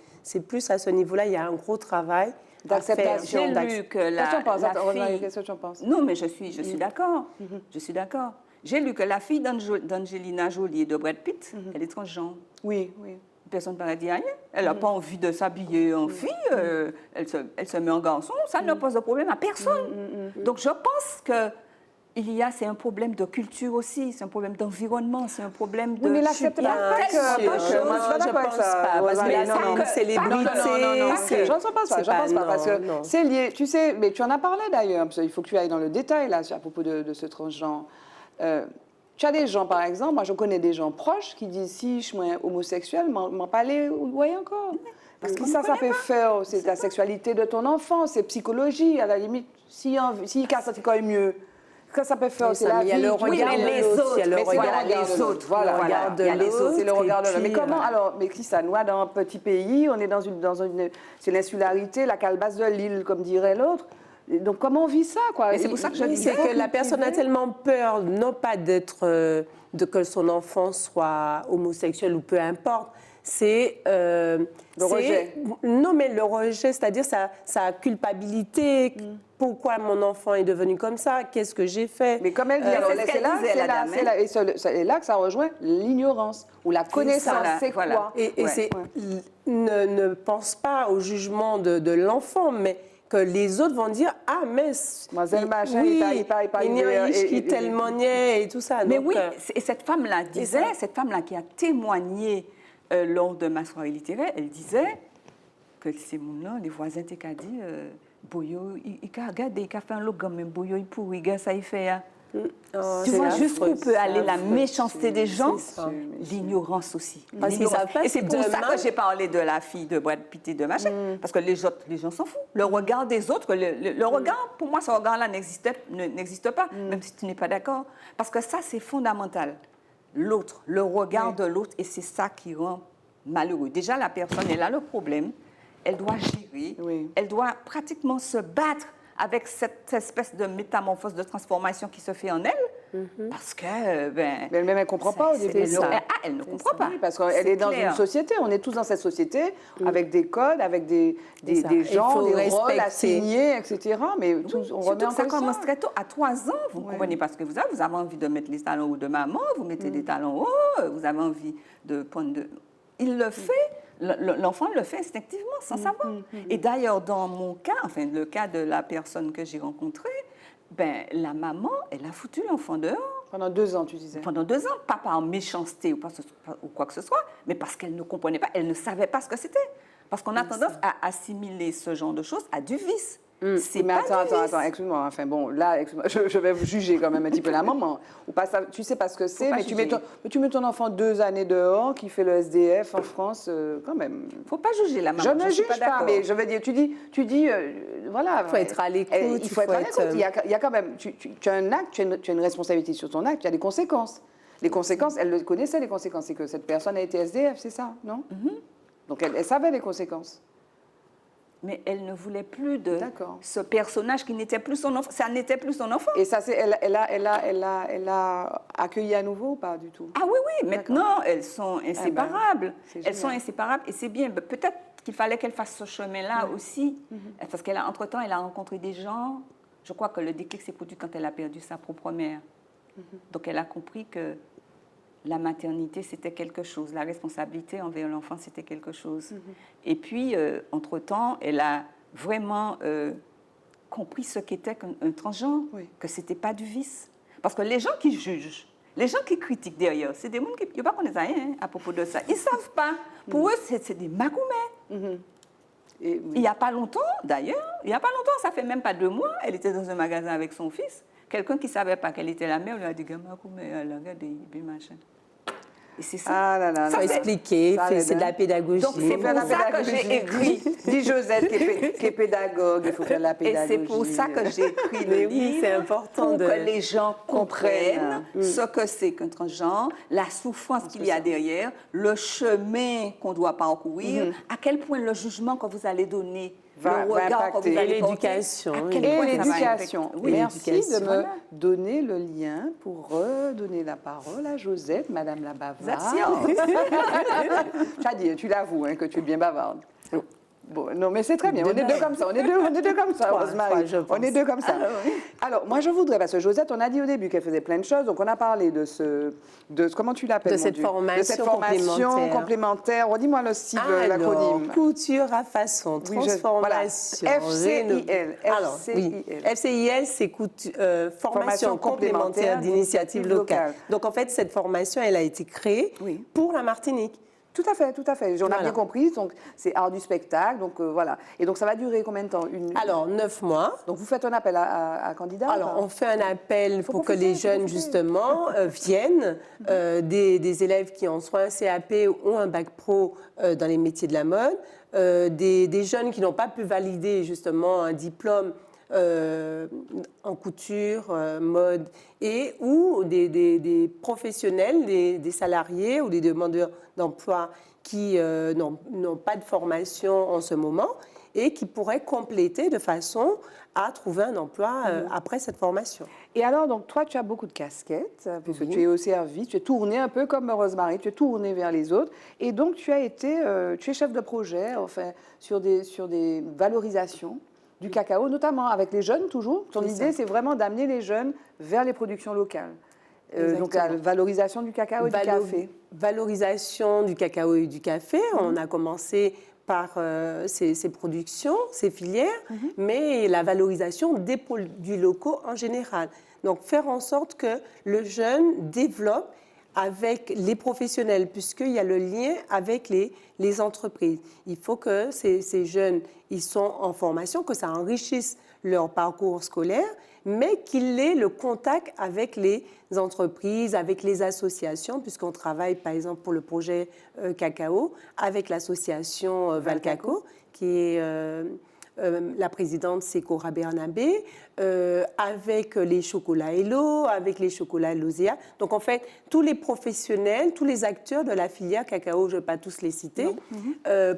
plus à ce niveau-là. Il y a un gros travail D'acceptation. J'ai lu que la Qu'est-ce que tu en penses? la Attends, Rosemary, fille... qu'est-ce que tu en penses? Non, mais je suis d'accord. Je suis d'accord. J'ai lu que la fille d'Angelina Jolie et de Brad Pitt, elle est transgenre. Oui, oui. Personne ne dit rien. Elle n'a pas envie de s'habiller en fille. Elle se met en garçon. Ça ne pose de problème à personne. Donc, je pense que c'est un problème de culture aussi, c'est un problème d'environnement, c'est un problème de... Oui, mais l'accepte Bien pas que... sûr. Moi, je suis pas Je d'accord avec pense ça. pas, parce Rosemary. que Non, c'est non. une célébrité. Non, c'est- j'en pense pas, c'est parce que non. c'est lié. Tu sais, mais tu en as parlé d'ailleurs, parce qu'il faut que tu ailles dans le détail là, à propos de ce transgenre. Tu as des gens, par exemple, moi je connais des gens proches qui disent si je suis homosexuel, m'en parler, ouais encore. Parce que ça peut faire, c'est la sexualité de ton enfant, c'est psychologie, à la limite, s'il casse, c'est quand même mieux. Que ça peut faire, Oui, c'est ça, la mais il y a vie. le Oui, regard mais de les l'autre, autres, il y a le mais c'est regard les autres, voilà, voilà. regard de Il y a les l'autre, autres, c'est le regard de l'autre. Mais et puis, comment, alors, mais qui ça, nous, dans un petit pays, on est dans une c'est l'insularité, la calebasse de l'île, comme dirait l'autre. Et donc, comment on vit ça, quoi? Mais c'est pour ça que je Oui, dis c'est faut que la personne a tellement peur, non pas de que son enfant soit homosexuel ou peu importe, c'est le rejet. Non, mais le rejet, c'est-à-dire sa culpabilité. Pourquoi mon enfant est devenu comme ça? Qu'est-ce que j'ai fait? Mais comme elle dit, alors, c'est ce qu'elle disait, la dame, c'est là, et c'est là que ça rejoint l'ignorance ou la connaissance. C'est voilà. quoi? Et Ouais. c'est ne pense pas au jugement de l'enfant, mais que les autres vont dire ah mais Mademoiselle machin, oui, il il y a et- qui tellement niais et tout ça. Mais Donc, oui, et cette femme-là disait, cette femme-là qui a témoigné lors de ma soirée littéraire, elle disait que c'est mon nom, les voisins t'ont qu'à dit, Boyo, il a regardé, il a fait un logo quand même, Boyo, il pourrit, ça il fait. Hein. oh, Tu c'est vois affreux, jusqu'où peut c'est aller la affreux. méchanceté des gens, C'est ça. l'ignorance aussi. Parce qu'ils L'ignorance. savent pas Et c'est si pour ça demain- que j'ai parlé de la fille de Brad Pitt et de machin, parce que les gens s'en foutent. Le regard des autres, le regard, pour moi, ce regard-là n'existe pas, même si tu n'es pas d'accord. Parce que ça, c'est fondamental. L'autre, le regard de l'autre, et c'est ça qui rend malheureux. Déjà, la personne, elle a le problème, elle doit gérer, Oui. elle doit pratiquement se battre avec cette espèce de métamorphose, de transformation qui se fait en elle, parce que, Mais elle-même, elle ne comprend pas au début. elle ne comprend pas. Oui, parce qu'elle est dans clair. une société, on est tous dans cette société, avec des codes, avec des ça. des Il gens, faut des rôles respecter. assignés, etc. Mais on Surtout remet en que ça cause commence ça. très tôt. À 3 ans, vous ne comprenez pas ce que vous avez. Vous avez envie de mettre les talons hauts de maman, vous mettez des talons hauts, vous avez envie de prendre de... Il le fait, l'enfant le fait instinctivement, sans savoir. Et d'ailleurs, dans mon cas, enfin, le cas de la personne que j'ai rencontrée, ben, la maman, elle a foutu l'enfant dehors. Pendant 2 ans, tu disais. Pendant 2 ans, pas par méchanceté ou quoi que ce soit, mais parce qu'elle ne comprenait pas, elle ne savait pas ce que c'était. Parce qu'on a tendance à assimiler ce genre de choses à du vice. C'est Mais pas du vice. attends, excuse-moi. Enfin bon, là, je vais vous juger quand même un petit peu la maman. Ou pas, tu sais pas ce que c'est, pas mais juger. tu mets ton enfant 2 années dehors, qui fait le SDF en France, quand même. Il ne faut pas juger la maman. Je ne suis juge pas, d'accord. mais je veux dire, tu dis, voilà. Il faut être à l'écoute, Il faut être à l'écoute. Il y a quand même, tu as un acte, tu as une responsabilité sur ton acte, il y a des conséquences. Les conséquences, elle le connaissait, les conséquences, c'est que cette personne a été SDF, c'est ça, non? Donc elle savait les conséquences. Mais elle ne voulait plus de D'accord. ce personnage qui n'était plus son enfant. Ça n'était plus son enfant. Et ça, elle a accueilli à nouveau ou pas du tout? Ah oui, oui, maintenant, elles sont inséparables. c'est Elles sont génial. inséparables et c'est bien. Peut-être qu'il fallait qu'elle fasse ce chemin-là aussi. Parce qu'entre-temps, elle a rencontré des gens. Je crois que le déclic s'est produit quand elle a perdu sa propre mère. Donc elle a compris que la maternité, c'était quelque chose. La responsabilité envers l'enfant, c'était quelque chose. Et puis, entre-temps, elle a vraiment compris ce qu'était un transgenre, Oui. que ce n'était pas du vice. Parce que les gens qui jugent, les gens qui critiquent derrière, c'est des gens qui ne connaissent rien à propos de ça. Ils ne savent pas. Pour eux, c'est des magoumets. Et, Il n'y a pas longtemps, d'ailleurs, ça fait même pas 2 mois, elle était dans un magasin avec son fils. Quelqu'un qui ne savait pas qu'elle était la mère lui a dit, magoumets, regardez, machin. Et c'est ça. Ah là là, Il faut là. expliquer, Ça aide, c'est de la hein. pédagogie. Donc, c'est pour ça que j'ai écrit. Dis Josette qui est pédagogue, il faut faire de la Et pédagogie. c'est pour ça que j'ai écrit Mais le oui, livre, c'est important pour de- que les gens comprennent comprennent. ce que c'est qu'un transgenre, la souffrance qu'il y a derrière, le chemin qu'on doit parcourir, à quel point le jugement que vous allez donner, Va le regard que impacter. vous allez Et porter, l'éducation, à quel Et point ça va l'éducation. impacter. Oui, Merci de l'éducation. me Voilà. donner le lien pour redonner la parole à Josette, Madame la bavarde. Merci. Tu as dit, tu l'avoues, hein, que tu es bien bavarde. Bon, non, mais c'est très bien. On est deux comme ça. On est deux comme ça, Trois, Rosemary. je pense. On est deux comme ça. Alors, moi, je voudrais, parce que Josette, on a dit au début qu'elle faisait plein de choses. Donc, on a parlé de comment tu l'appelles, De mon cette Dieu formation De cette formation complémentaire. complémentaire. Redis-moi le style, Alors, l'acronyme. couture à façon, Oui, transformation. voilà. FCIL. Alors, oui, FCIL, c'est formation complémentaire d'initiative locale. Donc, en fait, cette formation, elle a été créée Oui. pour la Martinique. Tout à fait, tout à fait. On a Voilà. bien compris. Donc, c'est art du spectacle. Donc, voilà. Et donc, ça va durer combien de temps Alors, 9 mois. Donc, vous faites un appel à candidats Alors, on fait un appel Faut pour que profiter, les faut jeunes, profiter. justement, viennent, des élèves qui ont soit un CAP ou un bac pro dans les métiers de la mode, des jeunes qui n'ont pas pu valider, justement, un diplôme en couture, mode, ou des professionnels, des salariés ou des demandeurs d'emploi qui n'ont pas de formation en ce moment et qui pourraient compléter de façon à trouver un emploi après cette formation. Et alors, donc, toi, tu as beaucoup de casquettes, puisque Oui. tu es au service, tu es tournée un peu comme Rosemary, tu es tournée vers les autres. Et donc, tu es chef de projet, enfin, sur des valorisations du cacao, notamment avec les jeunes, toujours. Ton C'est idée, ça. c'est vraiment d'amener les jeunes vers les productions locales. Donc, la Exactement. valorisation du cacao et du café. Valorisation du cacao et du café. On a commencé par ces productions, ces filières, mais la valorisation des produits locaux en général. Donc, faire en sorte que le jeune développe avec les professionnels, puisqu'il y a le lien avec les entreprises. Il faut que ces jeunes, ils sont en formation, que ça enrichisse leur parcours scolaire, mais qu'il ait le contact avec les entreprises, avec les associations, puisqu'on travaille, par exemple, pour le projet cacao, avec l'association Valcaco, qui est... la présidente, c'est Cora Bernabé, avec les chocolats Hello, avec les chocolats Lozea. Donc, en fait, tous les professionnels, tous les acteurs de la filière cacao, je ne vais pas tous les citer.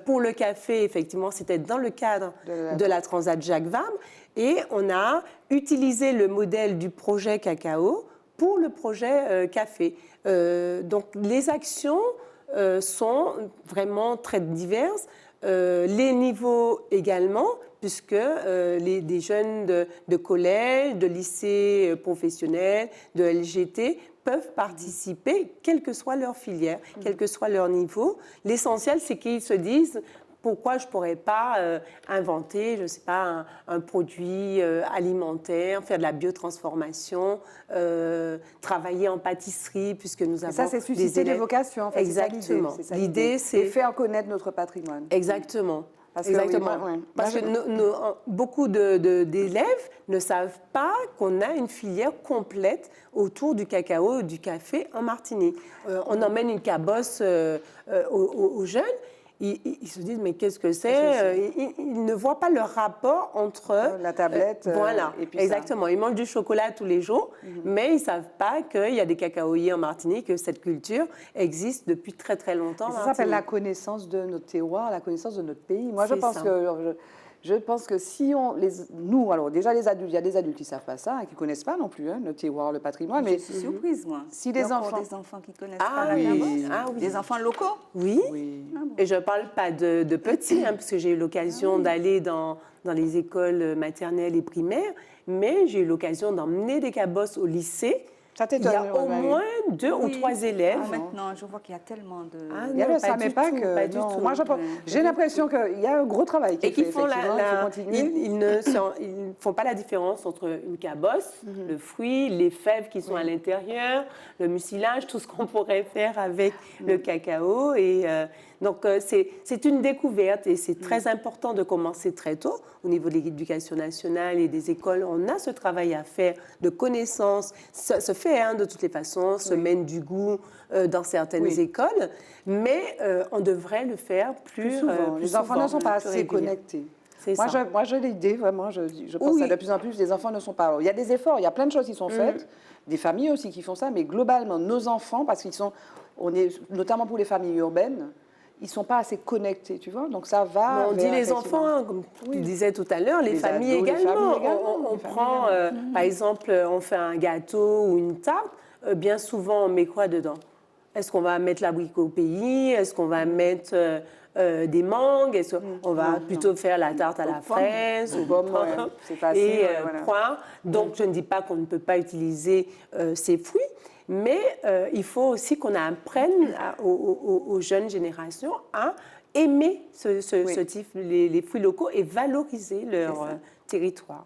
Pour le café, effectivement, c'était dans le cadre de la Transat Jacques Vabre. Et on a utilisé le modèle du projet cacao pour le projet café. Donc, les actions sont vraiment très diverses. Les niveaux également, puisque des jeunes de collège, de lycée professionnel, de LGT peuvent participer, quelle que soit leur filière, quel que soit leur niveau. L'essentiel, c'est qu'ils se disent pourquoi je ne pourrais pas inventer, je ne sais pas, un produit alimentaire, faire de la biotransformation, travailler en pâtisserie, puisque nous avons Ça, c'est susciter des vocations, en fait. Exactement. C'est ça L'idée, c'est... Et faire connaître notre patrimoine. Exactement. Parce que Exactement. oui, moi, ouais. Parce Moi, que beaucoup d'élèves ne savent pas qu'on a une filière complète autour du cacao et du café en Martinique. On emmène une cabosse aux jeunes. Ils se disent, mais qu'est-ce que c'est ils ne voient pas le rapport entre... La tablette voilà, et puis exactement. Ils mangent du chocolat tous les jours, mais ils ne savent pas qu'il y a des cacaoyers en Martinique, que cette culture existe depuis très, très longtemps. Et ça s'appelle la connaissance de notre terroir, la connaissance de notre pays. Moi, je pense que si nous, alors déjà les adultes, il y a des adultes qui ne savent pas ça, qui ne connaissent pas non plus le terroir, le patrimoine. Je Mais suis surprise, moi. si Il y a les encore enfants... des enfants qui connaissent Ah pas la oui. cabosse. Ah oui. Des enfants locaux. Oui. Oui. Et je ne parle pas de petits, parce que j'ai eu l'occasion d'aller dans les écoles maternelles et primaires, mais j'ai eu l'occasion d'emmener des cabosses au lycée Ça Il y t'étonne, a au Rosemary? moins 2 ou Oui. 3 élèves. Ah, maintenant, je vois qu'il y a tellement de... Ah, Il y a non, le- ça pas met du pas tout, que... pas du non, tout. moi, j'ai l'impression qu'il y a un gros travail qui est Et qui fait, font effectivement. Il faut continuer. ils font pas la différence entre une cabosse, le fruit, les fèves qui sont à l'intérieur, le mucilage, tout ce qu'on pourrait faire avec le cacao. Et donc c'est une découverte et c'est très important de commencer très tôt au niveau de l'éducation nationale et des écoles. On a ce travail à faire de connaissances. Ça se fait de toutes les façons, semaine du goût dans certaines Oui. écoles, mais on devrait le faire plus souvent. plus Les enfants souvent, ne sont pas plus assez régulièrement. connectés. C'est Moi, ça. j'ai l'idée, vraiment, je pense Oui. que de plus en plus, les enfants ne sont pas... Il y a des efforts, il y a plein de choses qui sont faites, des familles aussi qui font ça, mais globalement, nos enfants, parce qu'ils sont, notamment pour les familles urbaines, ils ne sont pas assez connectés, tu vois, donc ça va... Mais on dit vers, les effectivement, enfants, comme tu disais tout à l'heure, les Les familles ados, les également. familles également, On les familles prend, par exemple, on fait un gâteau ou une tarte, bien souvent on met quoi dedans? Est-ce qu'on va mettre l'abricot au pays? Est-ce qu'on va mettre des mangues? Est-ce qu'on va plutôt faire la tarte à la Aux pommes. fraise, Aux aux pommes, ouais. pommes C'est facile, et ouais, voilà. poires? Donc je ne dis pas qu'on ne peut pas utiliser ces fruits, mais il faut aussi qu'on apprenne aux jeunes générations à aimer ce type, les fruits locaux et valoriser leur territoire.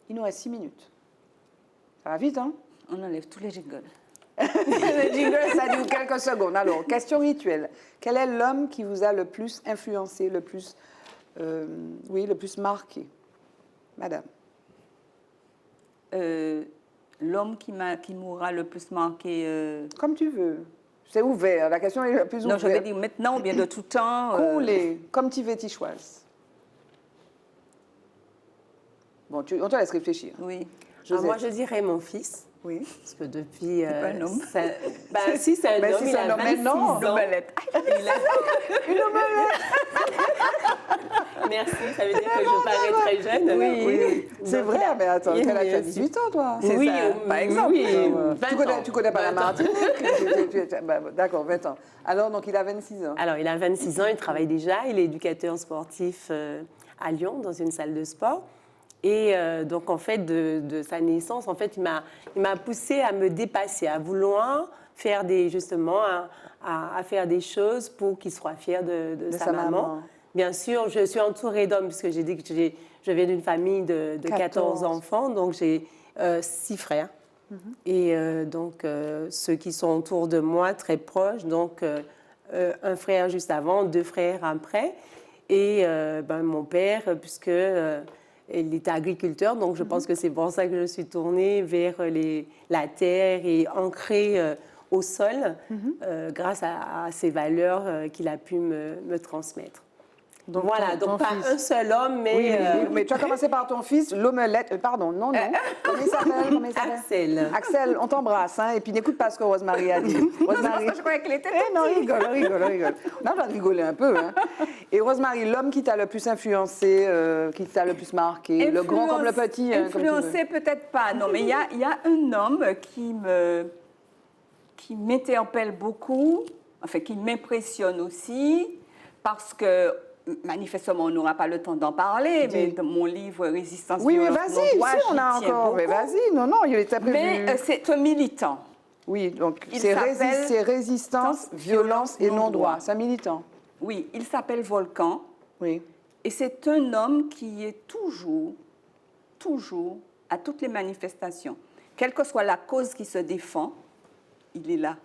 Il nous reste 6 minutes. Ça va vite, hein? On enlève tous les jingles. Le jingle, ça dure quelques secondes. Alors, question rituelle. Quel est l'homme qui vous a le plus influencé, le plus marqué? Madame. L'homme qui m'aura le plus marqué... Comme tu veux. C'est ouvert. La question est la plus Non, ouverte. je vais dire maintenant ou bien de tout temps. Coulé, comme tu veux, tu choisis. Bon, on te laisse réfléchir. Oui. Josette. Moi, je dirais mon fils. Oui. Parce que depuis... pas un homme. Si, c'est un Mais homme, si il c'est a un homme, 26 mais non, ans. Une omelette. Une omelette. Merci, ça veut dire que je parais très jeune. Oui. C'est Donc, vrai, mais attends, il quel âge tu as est- 18 ans, toi? C'est Oui, ça, par exemple. Oui, Tu 20 ans. tu connais pas la 20 ans. Martinique? D'accord, 20 ans. Alors, donc, il a 26 ans. Alors, il a 26 ans, il travaille déjà, il est éducateur sportif à Lyon, dans une salle de sport. Et donc, en fait, de sa naissance, en fait, il m'a poussée à me dépasser, à vouloir faire justement, à faire des choses pour qu'il soit fier de sa maman. Bien sûr, je suis entourée d'hommes, puisque j'ai dit que je viens d'une famille de 14 enfants, donc j'ai 6 frères. Et donc, ceux qui sont autour de moi, très proches, donc un frère juste avant, 2 frères après. Et mon père, puisque il est agriculteur, donc je pense que c'est pour ça que je suis tournée vers la terre et ancrée au sol, grâce à ces valeurs qu'il a pu me transmettre. Donc, Voilà, ton donc pas fils. un seul homme, mais Oui, mais tu as commencé par ton fils, l'omelette. Pardon, non. Comment il s'appelle? Axel. Axel, on t'embrasse, hein, et puis n'écoute pas ce que Rosemary a dit. Rosemary, Je croyais qu'il était non, rigole. Non, on va rigoler un peu. Hein. Et Rosemary, l'homme qui t'a le plus influencé, qui t'a le plus marqué, le grand comme le petit, hein, comme tu veux. Influencé, peut-être pas, non, mais il y a un homme qui m'interpelle beaucoup, enfin, qui m'impressionne aussi, parce que manifestement, on n'aura pas le temps d'en parler, mais dans mon livre Résistance, Oui, mais violence, vas-y, non-droit, si, on a j'y tiens encore. Mais beaucoup. vas-y, non, il était prévu. Mais c'est un militant. Oui, donc Il c'est s'appelle résistance, violence et non-droit. C'est un militant. Oui, il s'appelle Volcan. Oui. Et c'est un homme qui est toujours à toutes les manifestations. Quelle que soit la cause qui se défend, il est là.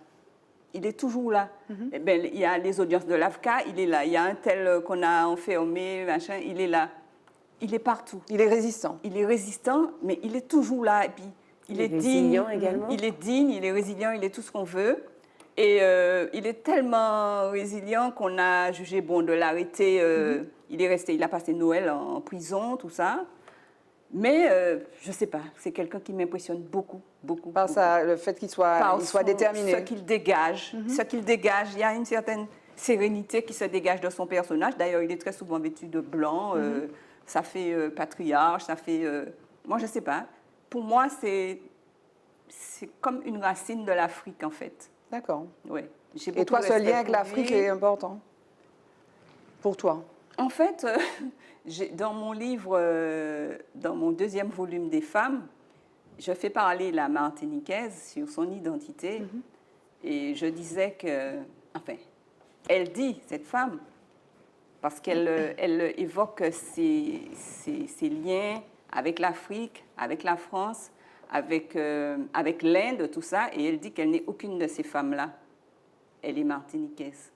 Il est toujours là. Eh ben, il y a les audiences de l'AFCA, il est là. Il y a un tel qu'on a enfermé, machin, il est là. Il est partout. Il est résistant. Il est résistant, mais il est toujours là. Et puis, il est digne. résilient également. Il est digne, il est résilient, il est tout ce qu'on veut. Et il est tellement résilient qu'on a jugé bon de l'arrêter. Il est resté, il a passé Noël en prison, tout ça. Mais je ne sais pas, c'est quelqu'un qui m'impressionne beaucoup. Par le fait qu'il soit déterminé. Ce qu'il dégage. Ce qu'il dégage, il y a une certaine sérénité qui se dégage de son personnage. D'ailleurs, il est très souvent vêtu de blanc. Ça fait patriarche, ça fait... moi, je ne sais pas. Pour moi, c'est comme une racine de l'Afrique, en fait. D'accord. Ouais. Et toi, ce lien avec l'Afrique est important pour toi? En fait, dans mon livre, dans mon 2e volume des femmes, je fais parler la Martiniquaise sur son identité et je disais que, enfin, elle dit, cette femme, parce qu'elle elle évoque ses liens avec l'Afrique, avec la France, avec l'Inde, tout ça, et elle dit qu'elle n'est aucune de ces femmes-là. Elle est martiniquaise,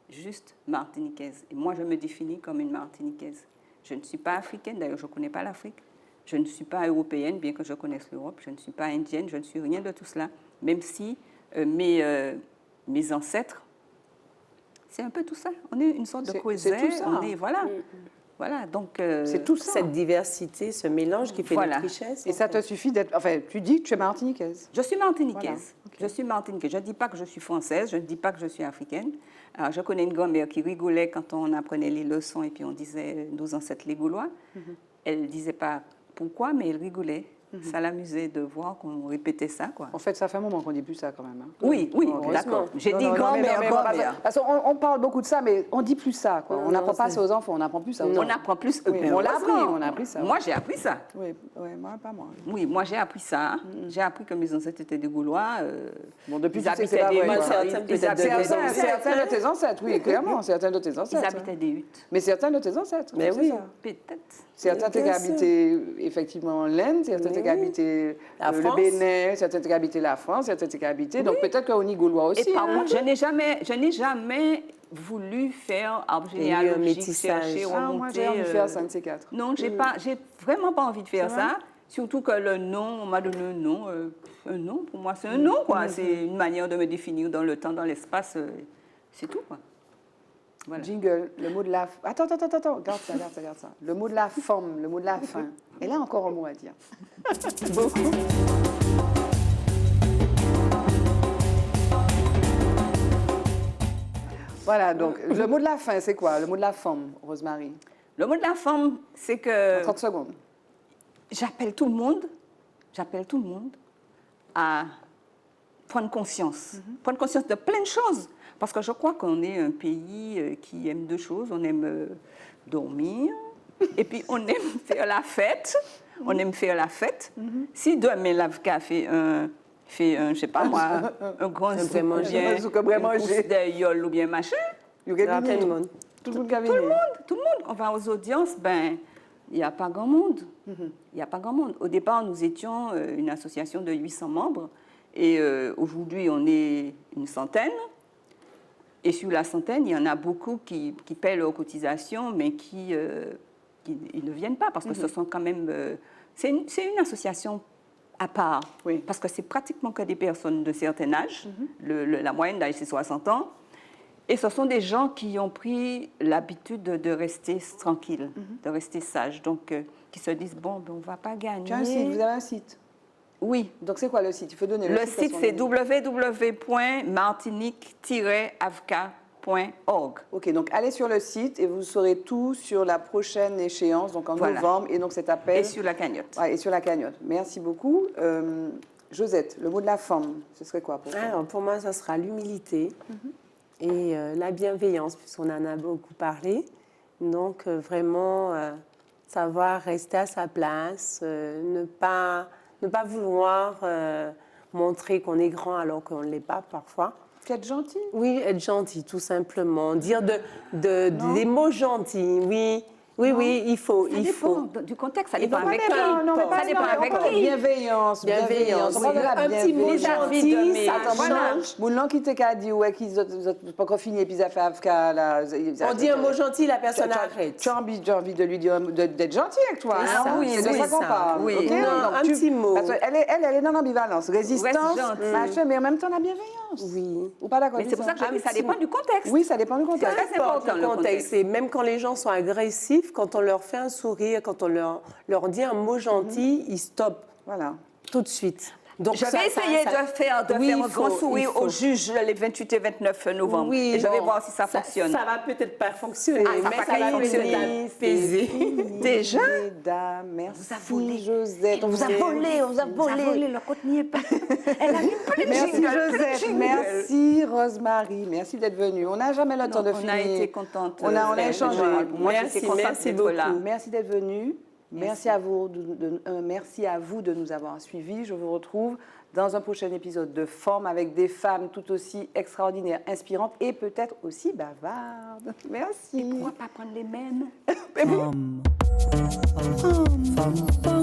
juste martiniquaise. Et moi, je me définis comme une martiniquaise. Je ne suis pas africaine, d'ailleurs, je ne connais pas l'Afrique. Je ne suis pas européenne, bien que je connaisse l'Europe. Je ne suis pas indienne, je ne suis rien de tout cela. Même si mes ancêtres, c'est un peu tout ça. On est une sorte de creuset. C'est tout ça. On est, voilà. Voilà, donc... C'est tout ça. Cette diversité, ce mélange qui fait notre richesse. Et ça te suffit d'être... Enfin, tu dis que tu es martiniquaise. Je suis martiniquaise. Voilà. Okay. Je suis martiniquaise. Je ne dis pas que je suis française, je ne dis pas que je suis africaine. Alors, je connais une grand-mère qui rigolait quand on apprenait les leçons et puis on disait nos ancêtres les Gaulois. Elle ne disait pas pourquoi, mais elle rigolait. Ça l'amusait de voir qu'on répétait ça, quoi. En fait, ça fait un moment qu'on dit plus ça, quand même. Hein. Oui, d'accord. J'ai dit grand-mère, grand-mère. Parce qu'on parle beaucoup de ça, mais on dit plus ça, quoi. On n'apprend pas ça aux enfants, on apprend plus ça aux enfants. On apprend plus. Oui, on l'a appris, on a appris ça. Moi, j'ai appris ça. Oui, moi, pas moi. Oui, moi, j'ai appris ça. J'ai appris que mes ancêtres étaient des Gaulois. Bon, depuis, ils c'est pas vrai. Certains de tes ancêtres, oui, clairement. Certains de tes ancêtres. Ils habitaient des huttes. Mais certains de tes ancêtres. Mais oui. Peut-être. Certains qui habitaient effectivement l'Inde, certains qui habitaient le Bénin, certains qui habitaient la France, certains qui habitaient. Donc peut-être qu'au Gaulois aussi. Et par contre, je n'ai jamais voulu faire arbre généalogique, chercher, remonter. Moi, j'ai envie de faire ça, un de ces quatre. Non, j'ai vraiment pas envie de faire ça. Surtout que le nom, on m'a donné un nom. Un nom, pour moi, c'est un nom, quoi. C'est une manière de me définir dans le temps, dans l'espace. C'est tout, quoi. Voilà. Jingle, le mot de la... Attends, regarde ça. Le mot de la forme, le mot de la fin. Elle a encore un mot à dire. Beaucoup. Voilà, donc le mot de la fin, c'est quoi? Le mot de la forme, Rosemary? Le mot de la forme, c'est que... 30 secondes. J'appelle tout le monde à prendre conscience. Prendre conscience de plein de choses. Parce que je crois qu'on est un pays qui aime deux choses. On aime dormir et puis on aime faire la fête. On aime faire la fête. Si demain l'avocat fait un, je sais pas moi, un grand zouk ou bien une course de yole ou bien machin, tout le monde. Tout le monde. On va aux audiences, ben, il n'y a pas grand monde. Il n'y a pas grand monde. Au départ, nous étions une association de 800 membres et aujourd'hui, on est une centaine. Et sur la centaine, il y en a beaucoup qui paient leurs cotisations, mais qui ne viennent pas, parce que ce sont quand même... c'est une association à part, parce que c'est pratiquement que des personnes de certain âge. La moyenne d'âge, c'est 60 ans. Et ce sont des gens qui ont pris l'habitude de rester tranquilles, de rester sages, donc qui se disent, bon, ben, on ne va pas gagner. Tu as un site, vous avez un site? Oui. Donc, c'est quoi le site? Il faut donner le site. C'est www.martinique-avca.org. OK, donc allez sur le site et vous saurez tout sur la prochaine échéance, donc en novembre. Et donc, cet appel... Et sur la cagnotte. Et sur la cagnotte. Merci beaucoup. Josette, le mot de la forme, ce serait quoi pour toi? Alors, pour moi, ça sera l'humilité et la bienveillance, puisqu'on en a beaucoup parlé. Donc, vraiment, savoir rester à sa place, ne pas vouloir montrer qu'on est grand alors qu'on ne l'est pas parfois. Être gentil? Oui, être gentil, tout simplement. Dire des mots gentils, oui. Oui, il faut. Ça dépend du contexte, ça dépend avec qui. Ça dépend avec qui. Bienveillance. Un petit mot gentil, ça change. Mon qui t'a dit, ouais, qu'ils n'ont pas fini, et puis ça fait Afka, là. On dit un mot gentil, la personne arrête. Tu as envie de lui dire d'être gentil avec toi. Oui, c'est de ça qu'on parle. Oui, un petit mot. Elle est dans l'ambivalence. Résistance, machin, mais en même temps, la bienveillance. Oui. Ou pas d'accord? Mais c'est pour ça que je dis, ça dépend du contexte. Oui, ça dépend du contexte. C'est très important, le contexte. Et même quand les gens sont agressifs, quand on leur fait un sourire, quand on leur dit un mot gentil, ils stoppent. Voilà. Tout de suite. Donc je vais essayer de faire un grand sourire au juge les 28 et 29 novembre. Oui, et je vais voir si ça fonctionne. Ça va peut-être pas fonctionner, mais ça va fonctionner. Déjà? Merci, Josette. On vous a volé. Le compte n'y est pas. Elle a mis plus de Merci, Josette. Merci, Rosemary. Merci d'être venue. On n'a jamais le temps de finir. On a été contente. On a échangé. Moi, j'étais contente d'être là. Merci d'être venue. Merci à vous merci à vous de nous avoir suivis. Je vous retrouve dans un prochain épisode de Forme avec des femmes tout aussi extraordinaires, inspirantes et peut-être aussi bavardes. Merci. Pourquoi pas prendre les mêmes? Femme. Femme. Femme.